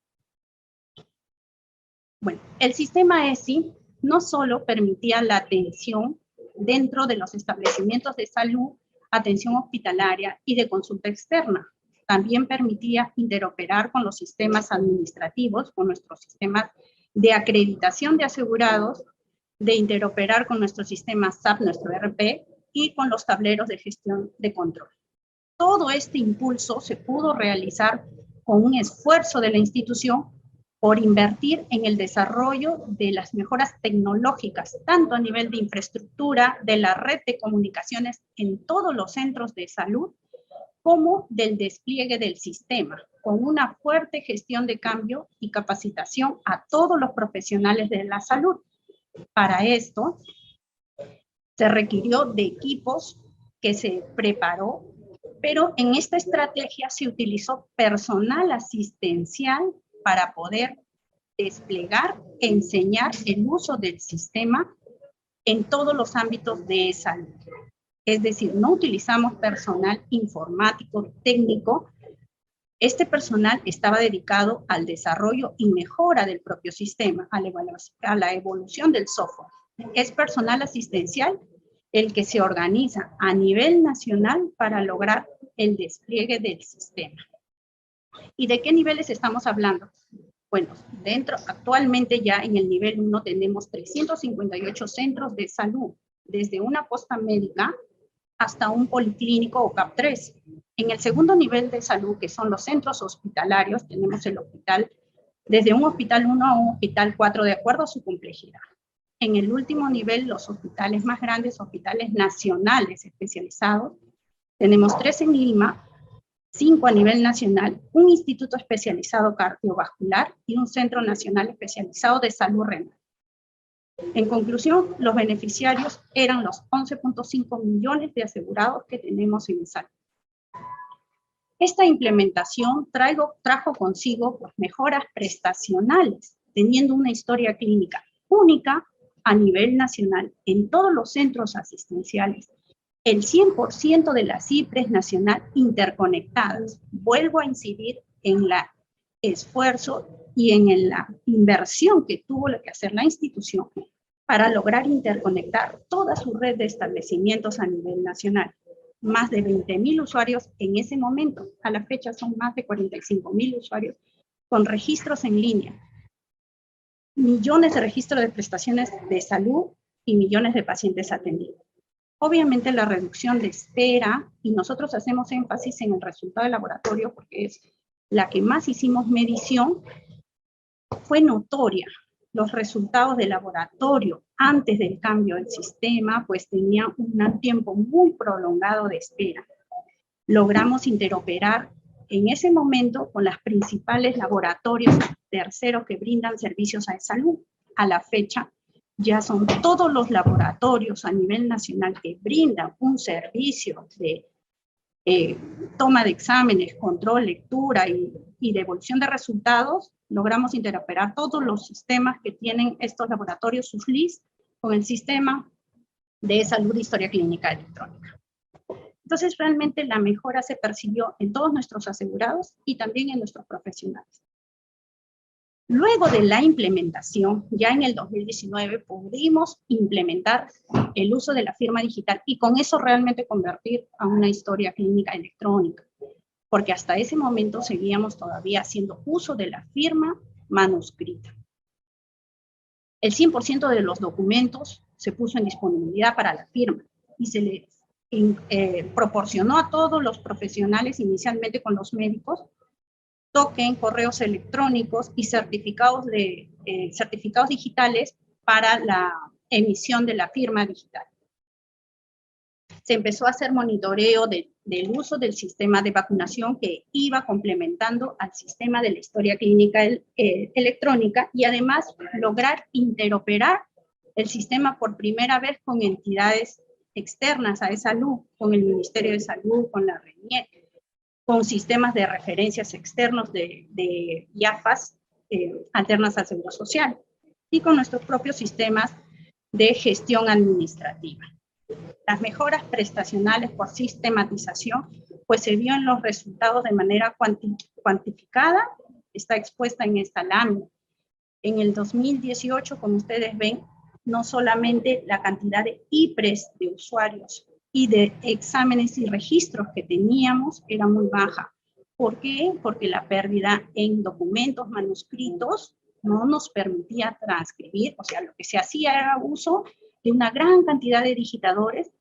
Bueno, el sistema ESI no solo permitía la atención dentro de los establecimientos de salud, atención hospitalaria y de consulta externa, también permitía interoperar con los sistemas administrativos, con nuestros sistemas de acreditación de asegurados, de interoperar con nuestro sistema SAP, nuestro ERP, y con los tableros de gestión de control. Todo este impulso se pudo realizar con un esfuerzo de la institución por invertir en el desarrollo de las mejoras tecnológicas, tanto a nivel de infraestructura, de la red de comunicaciones en todos los centros de salud, como del despliegue del sistema, con una fuerte gestión de cambio y capacitación a todos los profesionales de la salud. Para esto, se requirió de equipos que se preparó, pero en esta estrategia se utilizó personal asistencial para poder desplegar, enseñar el uso del sistema en todos los ámbitos de salud. Es decir, no utilizamos personal informático, técnico. Este personal estaba dedicado al desarrollo y mejora del propio sistema, a la evolución del software. Es personal asistencial el que se organiza a nivel nacional para lograr el despliegue del sistema. ¿Y de qué niveles estamos hablando? Bueno, actualmente ya en el nivel 1 tenemos 358 centros de salud, desde una posta médica hasta un policlínico o CAP3. En el segundo nivel de salud, que son los centros hospitalarios, tenemos el hospital, desde un hospital 1 a un hospital 4, de acuerdo a su complejidad. En el último nivel, los hospitales más grandes, hospitales nacionales especializados, tenemos 3 en Lima, 5 a nivel nacional, un instituto especializado cardiovascular y un centro nacional especializado de salud renal. En conclusión, los beneficiarios eran los 11.5 millones de asegurados que tenemos en salud. Esta implementación trajo consigo pues, mejoras prestacionales, teniendo una historia clínica única a nivel nacional en todos los centros asistenciales, el 100% de las IPRES nacional interconectadas. Vuelvo a incidir en el esfuerzo y en la inversión que tuvo que hacer la institución para lograr interconectar toda su red de establecimientos a nivel nacional. Más de 20.000 usuarios en ese momento. A la fecha son más de 45.000 usuarios con registros en línea. Millones de registros de prestaciones de salud y millones de pacientes atendidos. Obviamente la reducción de espera, y nosotros hacemos énfasis en el resultado del laboratorio porque es la que más hicimos medición, fue notoria. Los resultados del laboratorio antes del cambio del sistema pues tenían un tiempo muy prolongado de espera. Logramos interoperar en ese momento con las principales laboratorios terceros que brindan servicios a salud. A la fecha ya son todos los laboratorios a nivel nacional que brindan un servicio de toma de exámenes, control, lectura y devolución de resultados. Logramos interoperar todos los sistemas que tienen estos laboratorios, sus LIS, con el sistema de salud de historia clínica electrónica. Entonces, realmente la mejora se percibió en todos nuestros asegurados y también en nuestros profesionales. Luego de la implementación, ya en el 2019, pudimos implementar el uso de la firma digital y con eso realmente convertir a una historia clínica electrónica, porque hasta ese momento seguíamos todavía haciendo uso de la firma manuscrita. El 100% de los documentos se puso en disponibilidad para la firma y se les proporcionó a todos los profesionales, inicialmente con los médicos, token, correos electrónicos y certificados digitales para la emisión de la firma digital. Se empezó a hacer monitoreo del uso del sistema de vacunación que iba complementando al sistema de la historia clínica electrónica y además lograr interoperar el sistema por primera vez con entidades externas a salud, con el Ministerio de Salud, con la RENIEC, con sistemas de referencias externos de IAFAS alternas al Seguro Social y con nuestros propios sistemas de gestión administrativa. Las mejoras prestacionales por sistematización pues se vio en los resultados de manera cuantificada, está expuesta en esta lámina. En el 2018, como ustedes ven, no solamente la cantidad de IPRES de usuarios y de exámenes y registros que teníamos era muy baja. ¿Por qué? Porque la pérdida en documentos manuscritos no nos permitía transcribir, o sea, lo que se hacía era uso de una gran cantidad de digitadores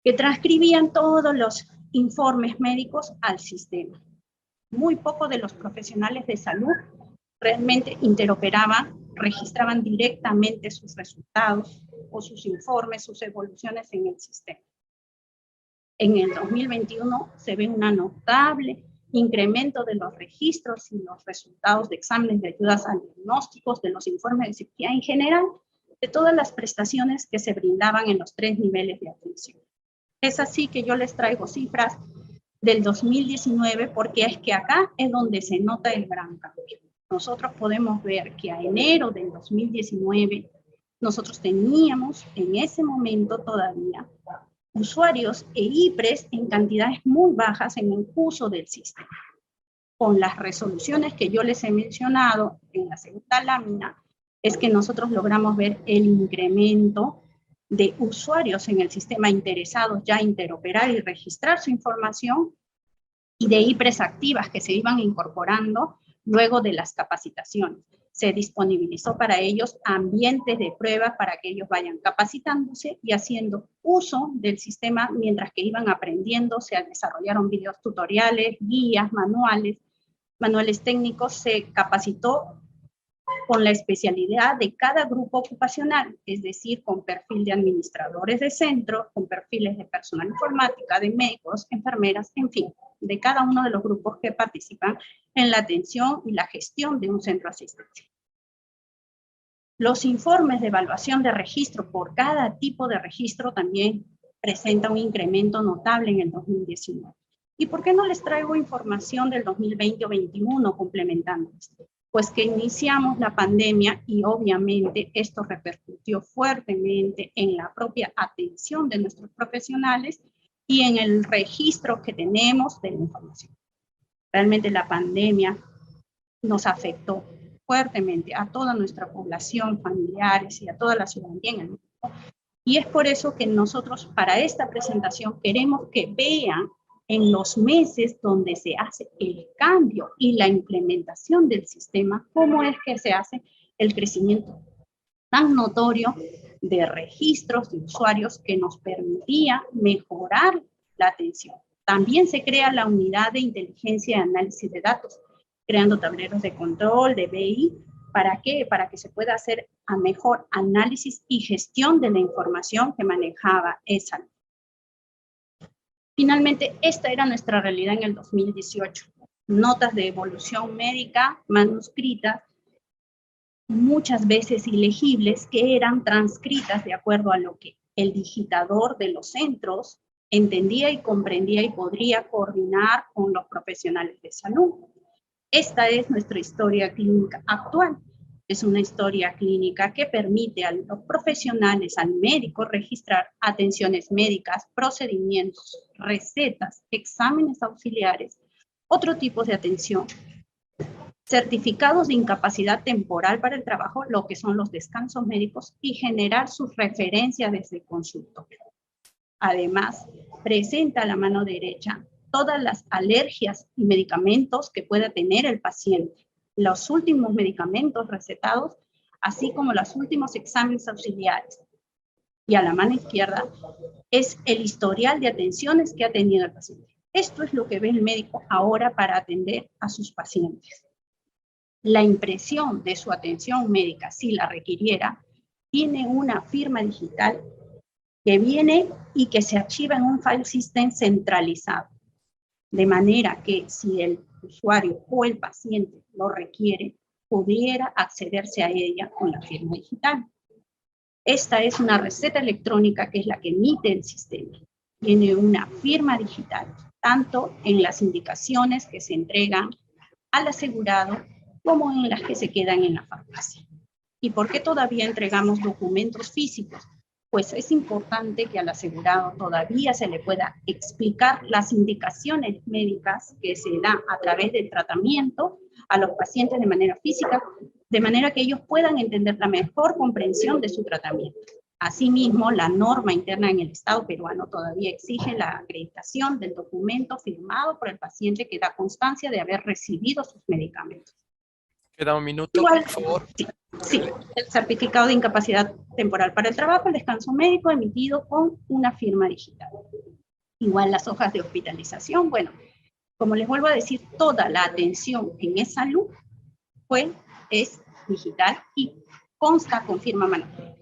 que transcribían todos los informes médicos al sistema. Muy poco de los profesionales de salud realmente interoperaban, registraban directamente sus resultados o sus informes, sus evoluciones en el sistema. En el 2021 se ve un notable incremento de los registros y los resultados de exámenes de ayudas a diagnósticos, de los informes de cirugía en general, de todas las prestaciones que se brindaban en los 3 niveles de atención. Es así que yo les traigo cifras del 2019 porque es que acá es donde se nota el gran cambio. nosotros podemos ver que a enero del 2019, nosotros teníamos en ese momento todavía usuarios e IPRES en cantidades muy bajas en el uso del sistema. Con las resoluciones que yo les he mencionado en la segunda lámina, es que nosotros logramos ver el incremento de usuarios en el sistema interesados ya en interoperar y registrar su información, y de IPRES activas que se iban incorporando luego de las capacitaciones. Se disponibilizó para ellos ambientes de prueba para que ellos vayan capacitándose y haciendo uso del sistema mientras que iban aprendiendo. Se desarrollaron videos tutoriales, guías, manuales técnicos. Se capacitó con la especialidad de cada grupo ocupacional, es decir, con perfil de administradores de centro, con perfiles de personal informática, de médicos, enfermeras, en fin, de cada uno de los grupos que participan en la atención y la gestión de un centro asistencial. Los informes de evaluación de registro por cada tipo de registro también presentan un incremento notable en el 2019. ¿Y por qué no les traigo información del 2020 o 2021 complementando esto? Pues que iniciamos la pandemia y obviamente esto repercutió fuertemente en la propia atención de nuestros profesionales y en el registro que tenemos de la información. Realmente la pandemia nos afectó fuertemente a toda nuestra población, familiares y a toda la ciudadanía en el mundo. Y es por eso que nosotros para esta presentación queremos que vean en los meses donde se hace el cambio y la implementación del sistema, cómo es que se hace el crecimiento tan notorio de registros de usuarios que nos permitía mejorar la atención. También se crea la unidad de inteligencia y análisis de datos, creando tableros de control, de BI. ¿Para qué? Para que se pueda hacer a mejor análisis y gestión de la información que manejaba esa. Finalmente, esta era nuestra realidad en el 2018. Notas de evolución médica manuscritas, muchas veces ilegibles, que eran transcritas de acuerdo a lo que el digitador de los centros entendía y comprendía y podría coordinar con los profesionales de salud. Esta es nuestra historia clínica actual. Es una historia clínica que permite a los profesionales, al médico, registrar atenciones médicas, procedimientos, recetas, exámenes auxiliares, otro tipo de atención, certificados de incapacidad temporal para el trabajo, lo que son los descansos médicos, y generar sus referencias desde el consultorio. Además, presenta a la mano derecha todas las alergias y medicamentos que pueda tener el paciente, los últimos medicamentos recetados, así como los últimos exámenes auxiliares. Y a la mano izquierda es el historial de atenciones que ha tenido el paciente. Esto es lo que ve el médico ahora para atender a sus pacientes. La impresión de su atención médica, si la requiriera, tiene una firma digital que viene y que se archiva en un file system centralizado. De manera que si el usuario o el paciente lo requiere, pudiera accederse a ella con la firma digital. Esta es una receta electrónica que es la que emite el sistema. Tiene una firma digital, tanto en las indicaciones que se entregan al asegurado como en las que se quedan en la farmacia. ¿Y por qué todavía entregamos documentos físicos? Pues es importante que al asegurado todavía se le pueda explicar las indicaciones médicas que se dan a través del tratamiento a los pacientes de manera física, de manera que ellos puedan entender la mejor comprensión de su tratamiento. Asimismo, la norma interna en el Estado peruano todavía exige la acreditación del documento firmado por el paciente que da constancia de haber recibido sus medicamentos. Queda un minuto, Igual, por favor. Sí, el certificado de incapacidad temporal para el trabajo, el descanso médico emitido con una firma digital. Igual las hojas de hospitalización. Bueno, como les vuelvo a decir, toda la atención en e-salud es digital y consta con firma manuscrita.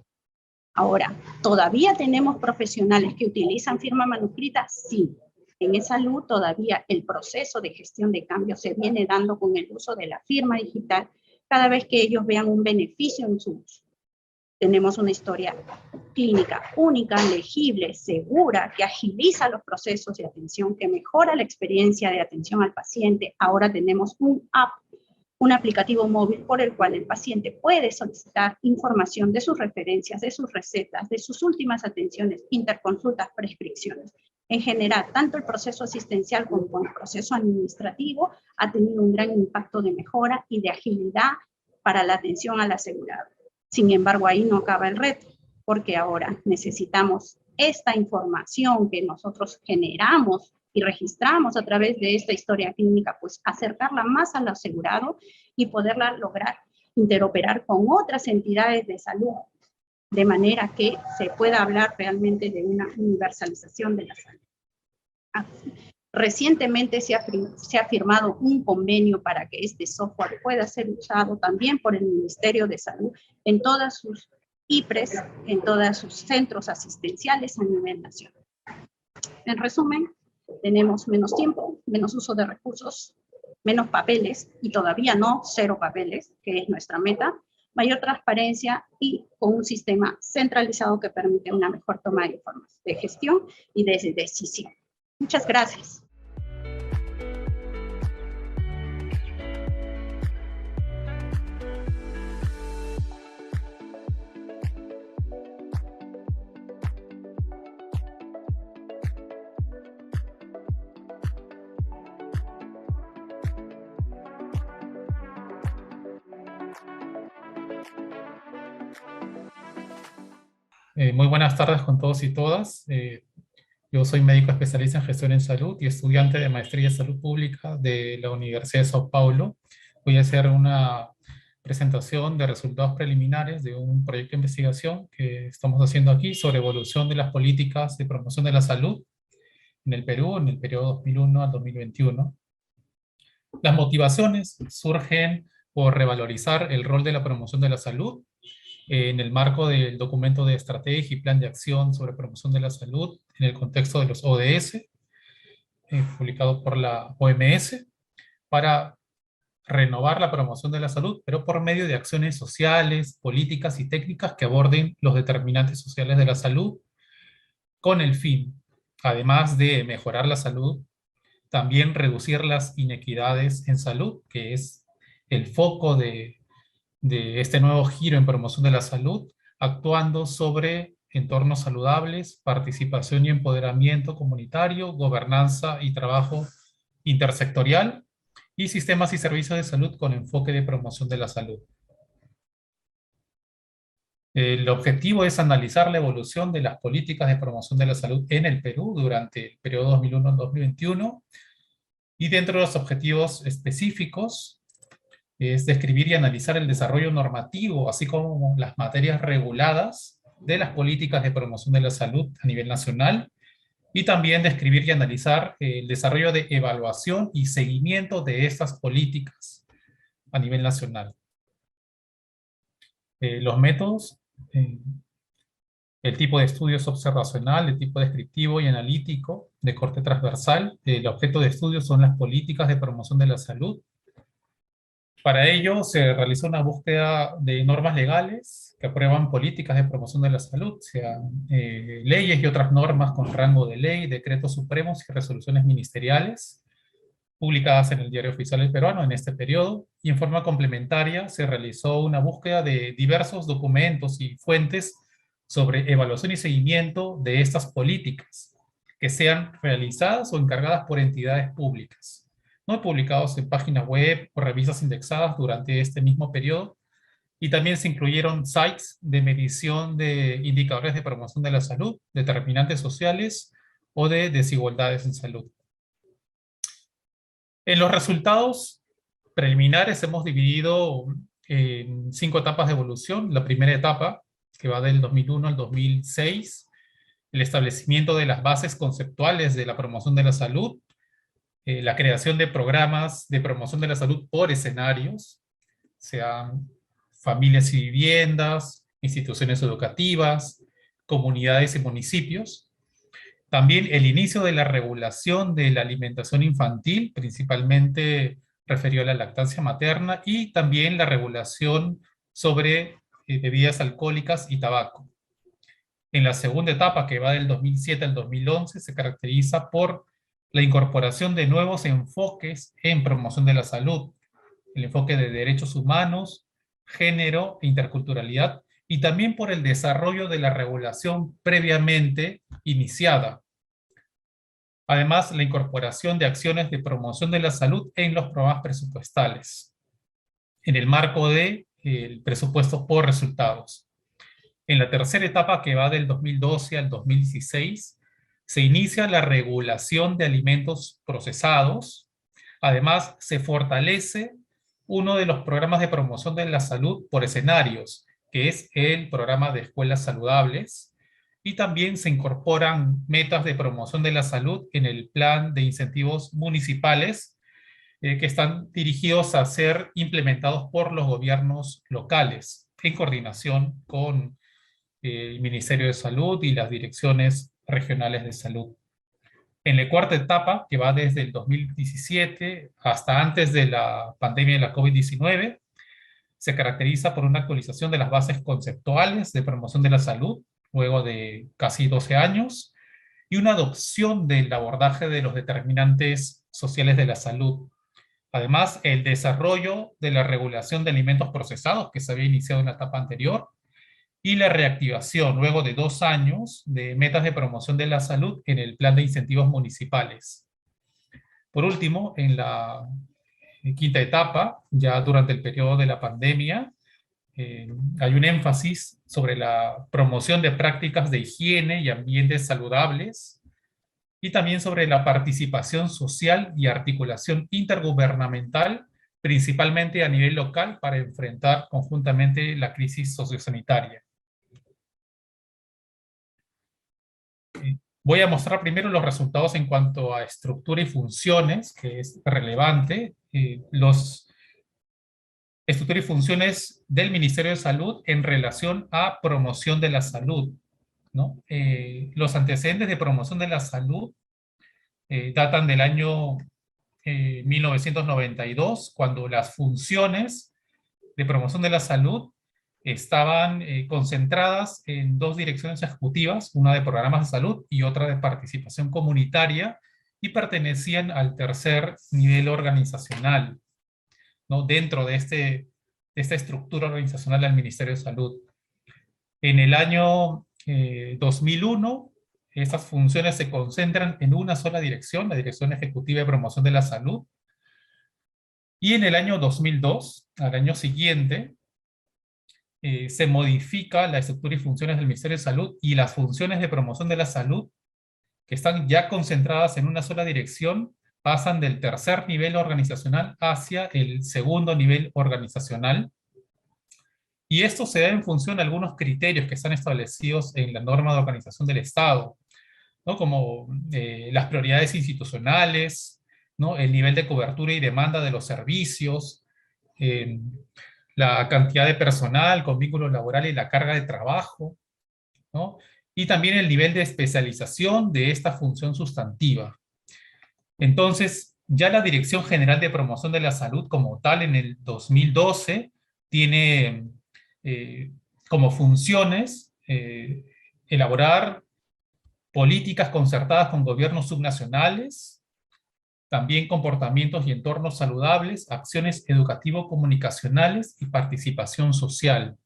Ahora, ¿todavía tenemos profesionales que utilizan firma manuscrita? Sí. En e-salud todavía el proceso de gestión de cambios se viene dando con el uso de la firma digital cada vez que ellos vean un beneficio en su uso. Tenemos una historia clínica única, legible, segura, que agiliza los procesos de atención, que mejora la experiencia de atención al paciente. Ahora tenemos un app, un aplicativo móvil por el cual el paciente puede solicitar información de sus referencias, de sus recetas, de sus últimas atenciones, interconsultas, prescripciones. En general, tanto el proceso asistencial como el proceso administrativo ha tenido un gran impacto de mejora y de agilidad para la atención al asegurado. Sin embargo, ahí no acaba el reto, porque ahora necesitamos esta información que nosotros generamos y registramos a través de esta historia clínica, pues acercarla más al asegurado y poderla lograr interoperar con otras entidades de salud, de manera que se pueda hablar realmente de una universalización de la salud. Recientemente se ha firmado un convenio para que este software pueda ser usado también por el Ministerio de Salud en todas sus IPRES, en todos sus centros asistenciales a nivel nacional. En resumen, tenemos menos tiempo, menos uso de recursos, menos papeles, y todavía no cero papeles, que es nuestra meta, mayor transparencia y con un sistema centralizado que permite una mejor toma de información, de gestión y de decisión. Muchas gracias. Muy buenas tardes con todos y todas. Yo soy médico especialista en gestión en salud y estudiante de maestría en salud pública de la Universidad de Sao Paulo. Voy a hacer una presentación de resultados preliminares de un proyecto de investigación que estamos haciendo aquí sobre evolución de las políticas de promoción de la salud en el Perú en el periodo 2001 al 2021. Las motivaciones surgen por revalorizar el rol de la promoción de la salud en el marco del documento de estrategia y plan de acción sobre promoción de la salud en el contexto de los ODS, publicado por la OMS, para renovar la promoción de la salud, pero por medio de acciones sociales, políticas y técnicas que aborden los determinantes sociales de la salud, con el fin, además de mejorar la salud, también reducir las inequidades en salud, que es el foco de este nuevo giro en promoción de la salud, actuando sobre entornos saludables, participación y empoderamiento comunitario, gobernanza y trabajo intersectorial, y sistemas y servicios de salud con enfoque de promoción de la salud. El objetivo es analizar la evolución de las políticas de promoción de la salud en el Perú durante el periodo 2001 al 2021, y dentro de los objetivos específicos es describir y analizar el desarrollo normativo, así como las materias reguladas de las políticas de promoción de la salud a nivel nacional, y también describir y analizar el desarrollo de evaluación y seguimiento de estas políticas a nivel nacional. Los métodos, el tipo de estudio es observacional, de tipo descriptivo y analítico, de corte transversal. El objeto de estudio son las políticas de promoción de la salud. Para ello se realizó una búsqueda de normas legales que aprueban políticas de promoción de la salud, sean leyes y otras normas con rango de ley, decretos supremos y resoluciones ministeriales, publicadas en el Diario Oficial del Peruano en este periodo, y en forma complementaria se realizó una búsqueda de diversos documentos y fuentes sobre evaluación y seguimiento de estas políticas, que sean realizadas o encargadas por entidades públicas, no publicados en páginas web o revistas indexadas durante este mismo periodo, y también se incluyeron sites de medición de indicadores de promoción de la salud, determinantes sociales o de desigualdades en salud. En los resultados preliminares hemos dividido en 5 etapas de evolución. La primera etapa, que va del 2001 al 2006, el establecimiento de las bases conceptuales de la promoción de la salud, la creación de programas de promoción de la salud por escenarios, sean familias y viviendas, instituciones educativas, comunidades y municipios. También el inicio de la regulación de la alimentación infantil, principalmente referido a la lactancia materna, y también la regulación sobre bebidas alcohólicas y tabaco. En la segunda etapa, que va del 2007 al 2011, se caracteriza por la incorporación de nuevos enfoques en promoción de la salud, el enfoque de derechos humanos, género e interculturalidad, y también por el desarrollo de la regulación previamente iniciada. Además, la incorporación de acciones de promoción de la salud en los programas presupuestales, en el marco del presupuesto por resultados. En la tercera etapa, que va del 2012 al 2016, se inicia la regulación de alimentos procesados. Además, se fortalece uno de los programas de promoción de la salud por escenarios, que es el programa de escuelas saludables, y también se incorporan metas de promoción de la salud en el plan de incentivos municipales que están dirigidos a ser implementados por los gobiernos locales, en coordinación con el Ministerio de Salud y las direcciones regionales de salud. En la cuarta etapa, que va desde el 2017 hasta antes de la pandemia de la COVID-19, se caracteriza por una actualización de las bases conceptuales de promoción de la salud, luego de casi 12 años, y una adopción del abordaje de los determinantes sociales de la salud. Además, el desarrollo de la regulación de alimentos procesados, que se había iniciado en la etapa anterior, y la reactivación, luego de 2 años, de metas de promoción de la salud en el plan de incentivos municipales. Por último, en la quinta etapa, ya durante el periodo de la pandemia, hay un énfasis sobre la promoción de prácticas de higiene y ambientes saludables, y también sobre la participación social y articulación intergubernamental, principalmente a nivel local, para enfrentar conjuntamente la crisis sociosanitaria. Voy a mostrar primero los resultados en cuanto a estructura y funciones, que es relevante. Los estructura y funciones del Ministerio de Salud en relación a promoción de la salud, ¿no? Los antecedentes de promoción de la salud datan del año 1992, cuando las funciones de promoción de la salud estaban concentradas en 2 direcciones ejecutivas, una de programas de salud y otra de participación comunitaria, y pertenecían al tercer nivel organizacional, ¿no? Dentro de esta estructura organizacional del Ministerio de Salud. En el año 2001, estas funciones se concentran en una sola dirección, la Dirección Ejecutiva de Promoción de la Salud, y en el año 2002, al año siguiente, se modifica la estructura y funciones del Ministerio de Salud, y las funciones de promoción de la salud, que están ya concentradas en una sola dirección, pasan del tercer nivel organizacional hacia el segundo nivel organizacional. Y esto se da en función de algunos criterios que están establecidos en la norma de organización del Estado, ¿no? Como las prioridades institucionales, ¿no? El nivel de cobertura y demanda de los servicios, la cantidad de personal con vínculo laboral y la carga de trabajo, ¿no? Y también el nivel de especialización de esta función sustantiva. Entonces, ya la Dirección General de Promoción de la Salud como tal en el 2012 tiene como funciones elaborar políticas concertadas con gobiernos subnacionales, también comportamientos y entornos saludables, acciones educativo-comunicacionales y participación social.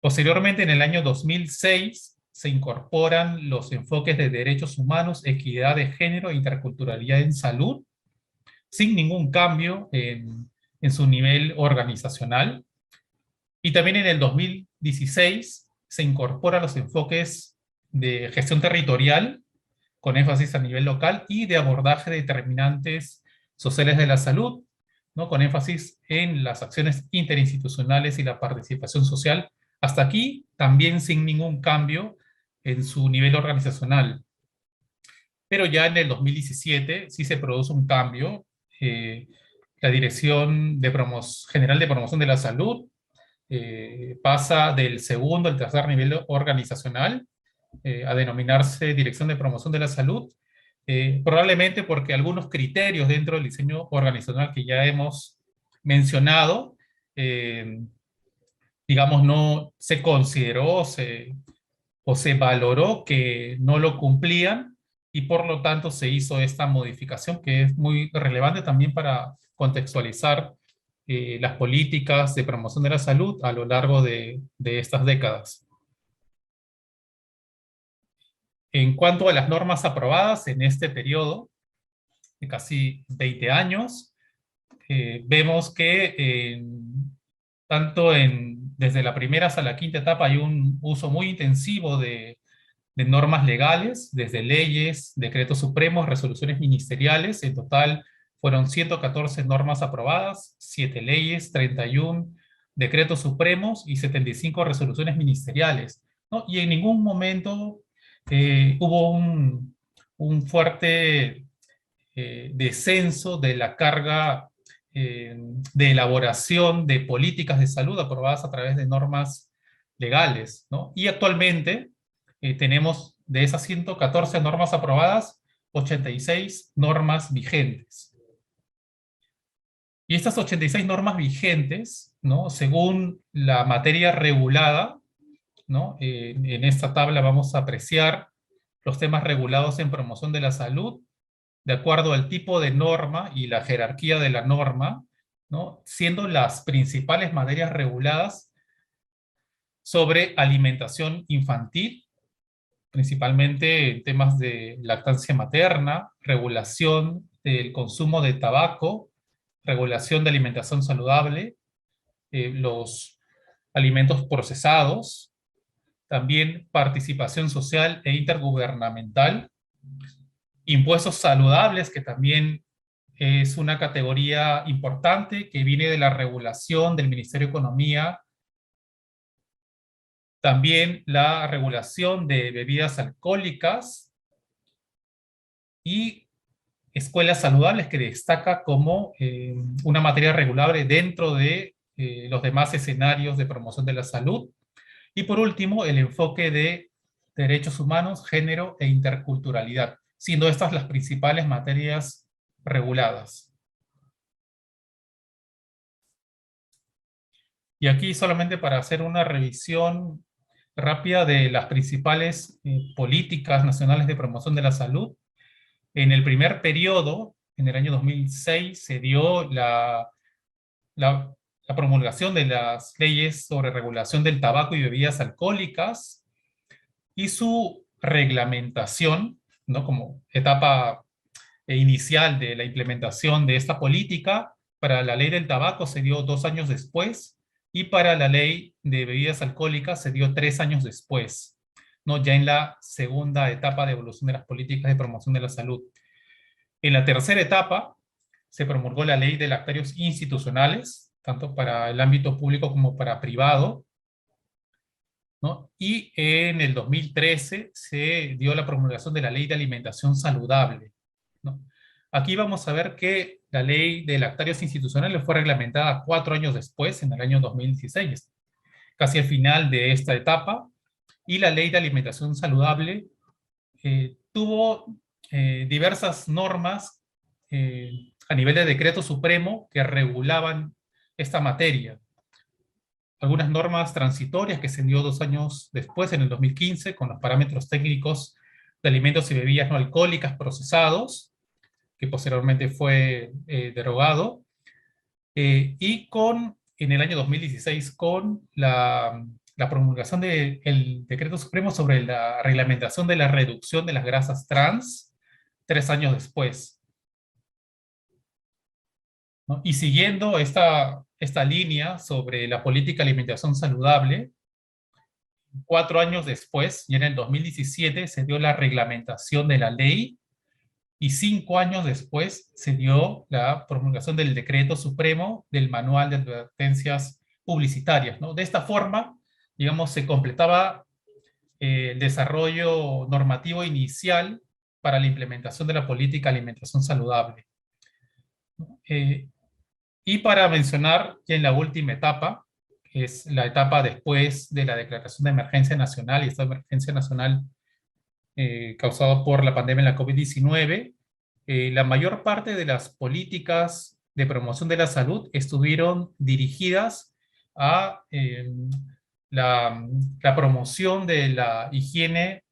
Posteriormente, en el año 2006, se incorporan los enfoques de derechos humanos, equidad de género e interculturalidad en salud, sin ningún cambio en su nivel organizacional. Y también en el 2016 se incorporan los enfoques de gestión territorial, con énfasis a nivel local, y de abordaje de determinantes sociales de la salud, ¿no? Con énfasis en las acciones interinstitucionales y la participación social. Hasta aquí también sin ningún cambio en su nivel organizacional. Pero ya en el 2017 sí se produce un cambio. La Dirección General de Promoción de la Salud pasa del segundo al tercer nivel organizacional a denominarse Dirección de Promoción de la Salud, probablemente porque algunos criterios dentro del diseño organizacional que ya hemos mencionado, digamos, no se consideró o se valoró que no lo cumplían, y por lo tanto se hizo esta modificación, que es muy relevante también para contextualizar las políticas de promoción de la salud a lo largo de estas décadas. En cuanto a las normas aprobadas en este periodo, de casi 20 años, vemos que desde la primera hasta la quinta etapa hay un uso muy intensivo de normas legales, desde leyes, decretos supremos, resoluciones ministeriales. En total fueron 114 normas aprobadas, 7 leyes, 31 decretos supremos y 75 resoluciones ministeriales, ¿no? Y en ningún momento hubo un fuerte descenso de la carga de elaboración de políticas de salud aprobadas a través de normas legales, ¿no? Y actualmente tenemos de esas 114 normas aprobadas, 86 normas vigentes. Y estas 86 normas vigentes, ¿no? Según la materia regulada, ¿no? En esta tabla vamos a apreciar los temas regulados en promoción de la salud, de acuerdo al tipo de norma y la jerarquía de la norma, ¿no? Siendo las principales materias reguladas sobre alimentación infantil, principalmente en temas de lactancia materna, regulación del consumo de tabaco, regulación de alimentación saludable, los alimentos procesados, también participación social e intergubernamental, impuestos saludables, que también es una categoría importante que viene de la regulación del Ministerio de Economía. También la regulación de bebidas alcohólicas y escuelas saludables, que destaca como una materia regulable dentro de los demás escenarios de promoción de la salud. Y por último, el enfoque de derechos humanos, género e interculturalidad, siendo estas las principales materias reguladas. Y aquí solamente para hacer una revisión rápida de las principales políticas nacionales de promoción de la salud. En el primer periodo, en el año 2006, se dio la promulgación de las leyes sobre regulación del tabaco y bebidas alcohólicas y su reglamentación, ¿no? Como etapa inicial de la implementación de esta política. Para la ley del tabaco se dio 2 años después, y para la ley de bebidas alcohólicas se dio 3 años después, ¿no? Ya en la segunda etapa de evolución de las políticas de promoción de la salud. En la tercera etapa se promulgó la ley de lactarios institucionales, tanto para el ámbito público como para privado, ¿no? Y en el 2013 se dio la promulgación de la ley de alimentación saludable, ¿no? Aquí vamos a ver que la ley de lactarios institucionales fue reglamentada 4 años después, en el año 2016, casi al final de esta etapa, y la ley de alimentación saludable tuvo diversas normas a nivel de decreto supremo que regulaban esta materia. Algunas normas transitorias que se dio 2 años después, en el 2015, con los parámetros técnicos de alimentos y bebidas no alcohólicas procesados, que posteriormente fue derogado, y en el año 2016 con la promulgación del decreto supremo sobre la reglamentación de la reducción de las grasas trans, 3 años después, ¿no? Y siguiendo esta línea sobre la política de alimentación saludable, 4 años después, y en el 2017, se dio la reglamentación de la ley, y 5 años después se dio la promulgación del decreto supremo del manual de advertencias publicitarias, ¿no? De esta forma, digamos, se completaba el desarrollo normativo inicial para la implementación de la política de alimentación saludable. Y para mencionar ya en la última etapa, que es la etapa después de la declaración de emergencia nacional, y esta emergencia nacional causado por la pandemia de la COVID-19, la mayor parte de las políticas de promoción de la salud estuvieron dirigidas a la promoción de la higiene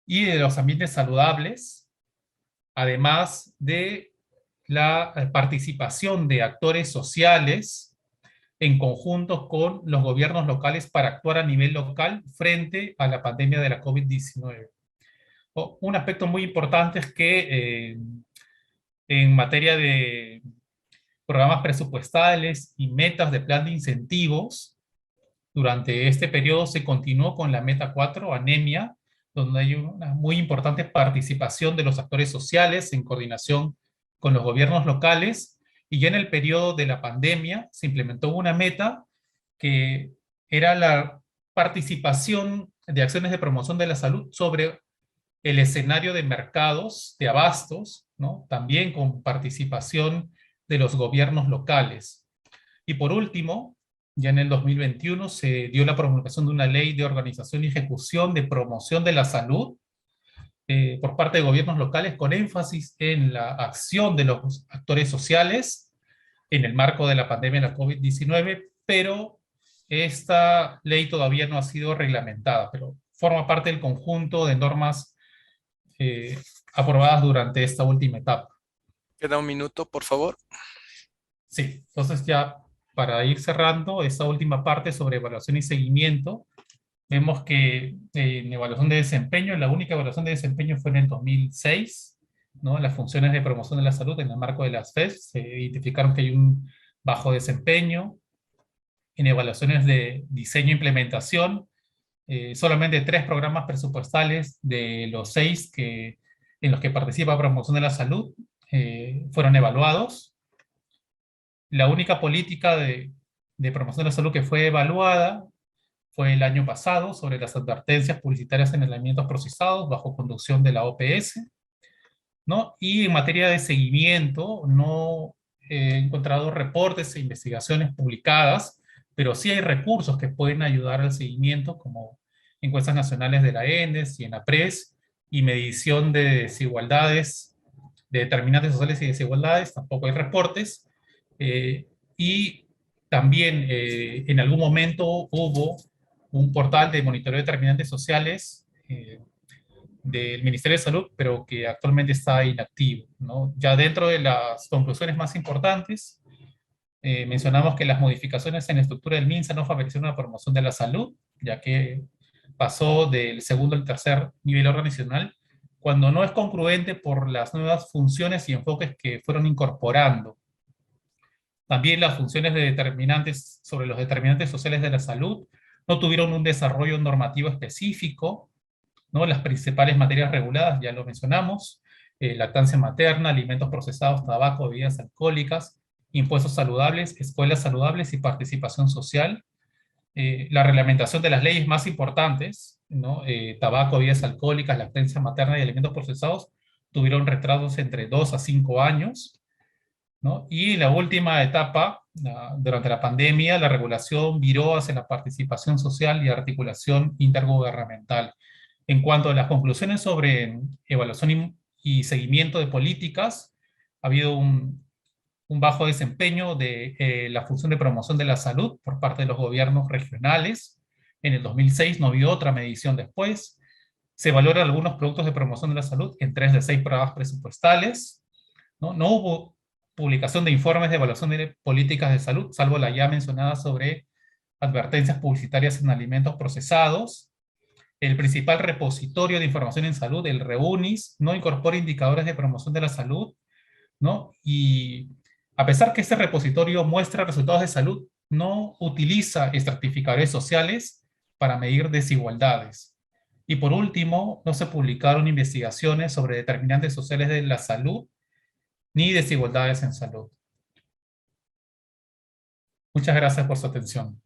y de los ambientes saludables, además de la participación de actores sociales en conjunto con los gobiernos locales para actuar a nivel local frente a la pandemia de la COVID-19. Un aspecto muy importante es que en materia de programas presupuestales y metas de plan de incentivos, durante este periodo se continuó con la meta 4, anemia, donde hay una muy importante participación de los actores sociales en coordinación con los gobiernos locales, y ya en el periodo de la pandemia se implementó una meta que era la participación de acciones de promoción de la salud sobre el escenario de mercados de abastos, ¿no? También con participación de los gobiernos locales. Y por último, ya en el 2021 se dio la promulgación de una ley de organización y ejecución de promoción de la salud por parte de gobiernos locales, con énfasis en la acción de los actores sociales en el marco de la pandemia de la COVID-19, pero esta ley todavía no ha sido reglamentada, pero forma parte del conjunto de normas aprobadas durante esta última etapa. Queda un minuto, por favor. Sí, entonces ya para ir cerrando esta última parte sobre evaluación y seguimiento, vemos que en evaluación de desempeño, la única evaluación de desempeño fue en el 2006, ¿no? Las funciones de promoción de la salud en el marco de las FES se identificaron que hay un bajo desempeño. En evaluaciones de diseño e implementación, solamente 3 programas presupuestales de los 6 en los que participa promoción de la salud fueron evaluados. La única política de promoción de la salud que fue evaluada fue el año pasado, sobre las advertencias publicitarias en alimentos procesados bajo conducción de la OPS, ¿no? Y en materia de seguimiento, no he encontrado reportes e investigaciones publicadas, pero sí hay recursos que pueden ayudar al seguimiento, como encuestas nacionales de la ENDES y ENAPRES, y medición de desigualdades, de determinantes sociales y desigualdades, tampoco hay reportes. Y también en algún momento hubo un portal de monitoreo de determinantes sociales del Ministerio de Salud, pero que actualmente está inactivo, ¿no? Ya dentro de las conclusiones más importantes, mencionamos que las modificaciones en la estructura del MINSA no favorecieron la promoción de la salud, ya que pasó del segundo al tercer nivel organizacional, cuando no es congruente por las nuevas funciones y enfoques que fueron incorporando. También las funciones de determinantes sobre los determinantes sociales de la salud no tuvieron un desarrollo normativo específico, ¿no? Las principales materias reguladas, ya lo mencionamos, lactancia materna, alimentos procesados, tabaco, bebidas alcohólicas, impuestos saludables, escuelas saludables y participación social. La reglamentación de las leyes más importantes, ¿no? Tabaco, bebidas alcohólicas, lactancia materna y alimentos procesados, tuvieron retrasos entre 2 a 5 años, ¿no? Y la última etapa, durante la pandemia, la regulación viró hacia la participación social y articulación intergubernamental. En cuanto a las conclusiones sobre evaluación y seguimiento de políticas, ha habido un bajo desempeño de la función de promoción de la salud por parte de los gobiernos regionales. En el 2006 no había otra medición después. Se valoran algunos productos de promoción de la salud en 3 de 6 programas presupuestales. No hubo publicación de informes de evaluación de políticas de salud, salvo la ya mencionada sobre advertencias publicitarias en alimentos procesados. El principal repositorio de información en salud, el REUNIS, no incorpora indicadores de promoción de la salud, ¿no? Y a pesar que este repositorio muestra resultados de salud, no utiliza estratificadores sociales para medir desigualdades. Y por último, no se publicaron investigaciones sobre determinantes sociales de la salud ni desigualdades en salud. Muchas gracias por su atención.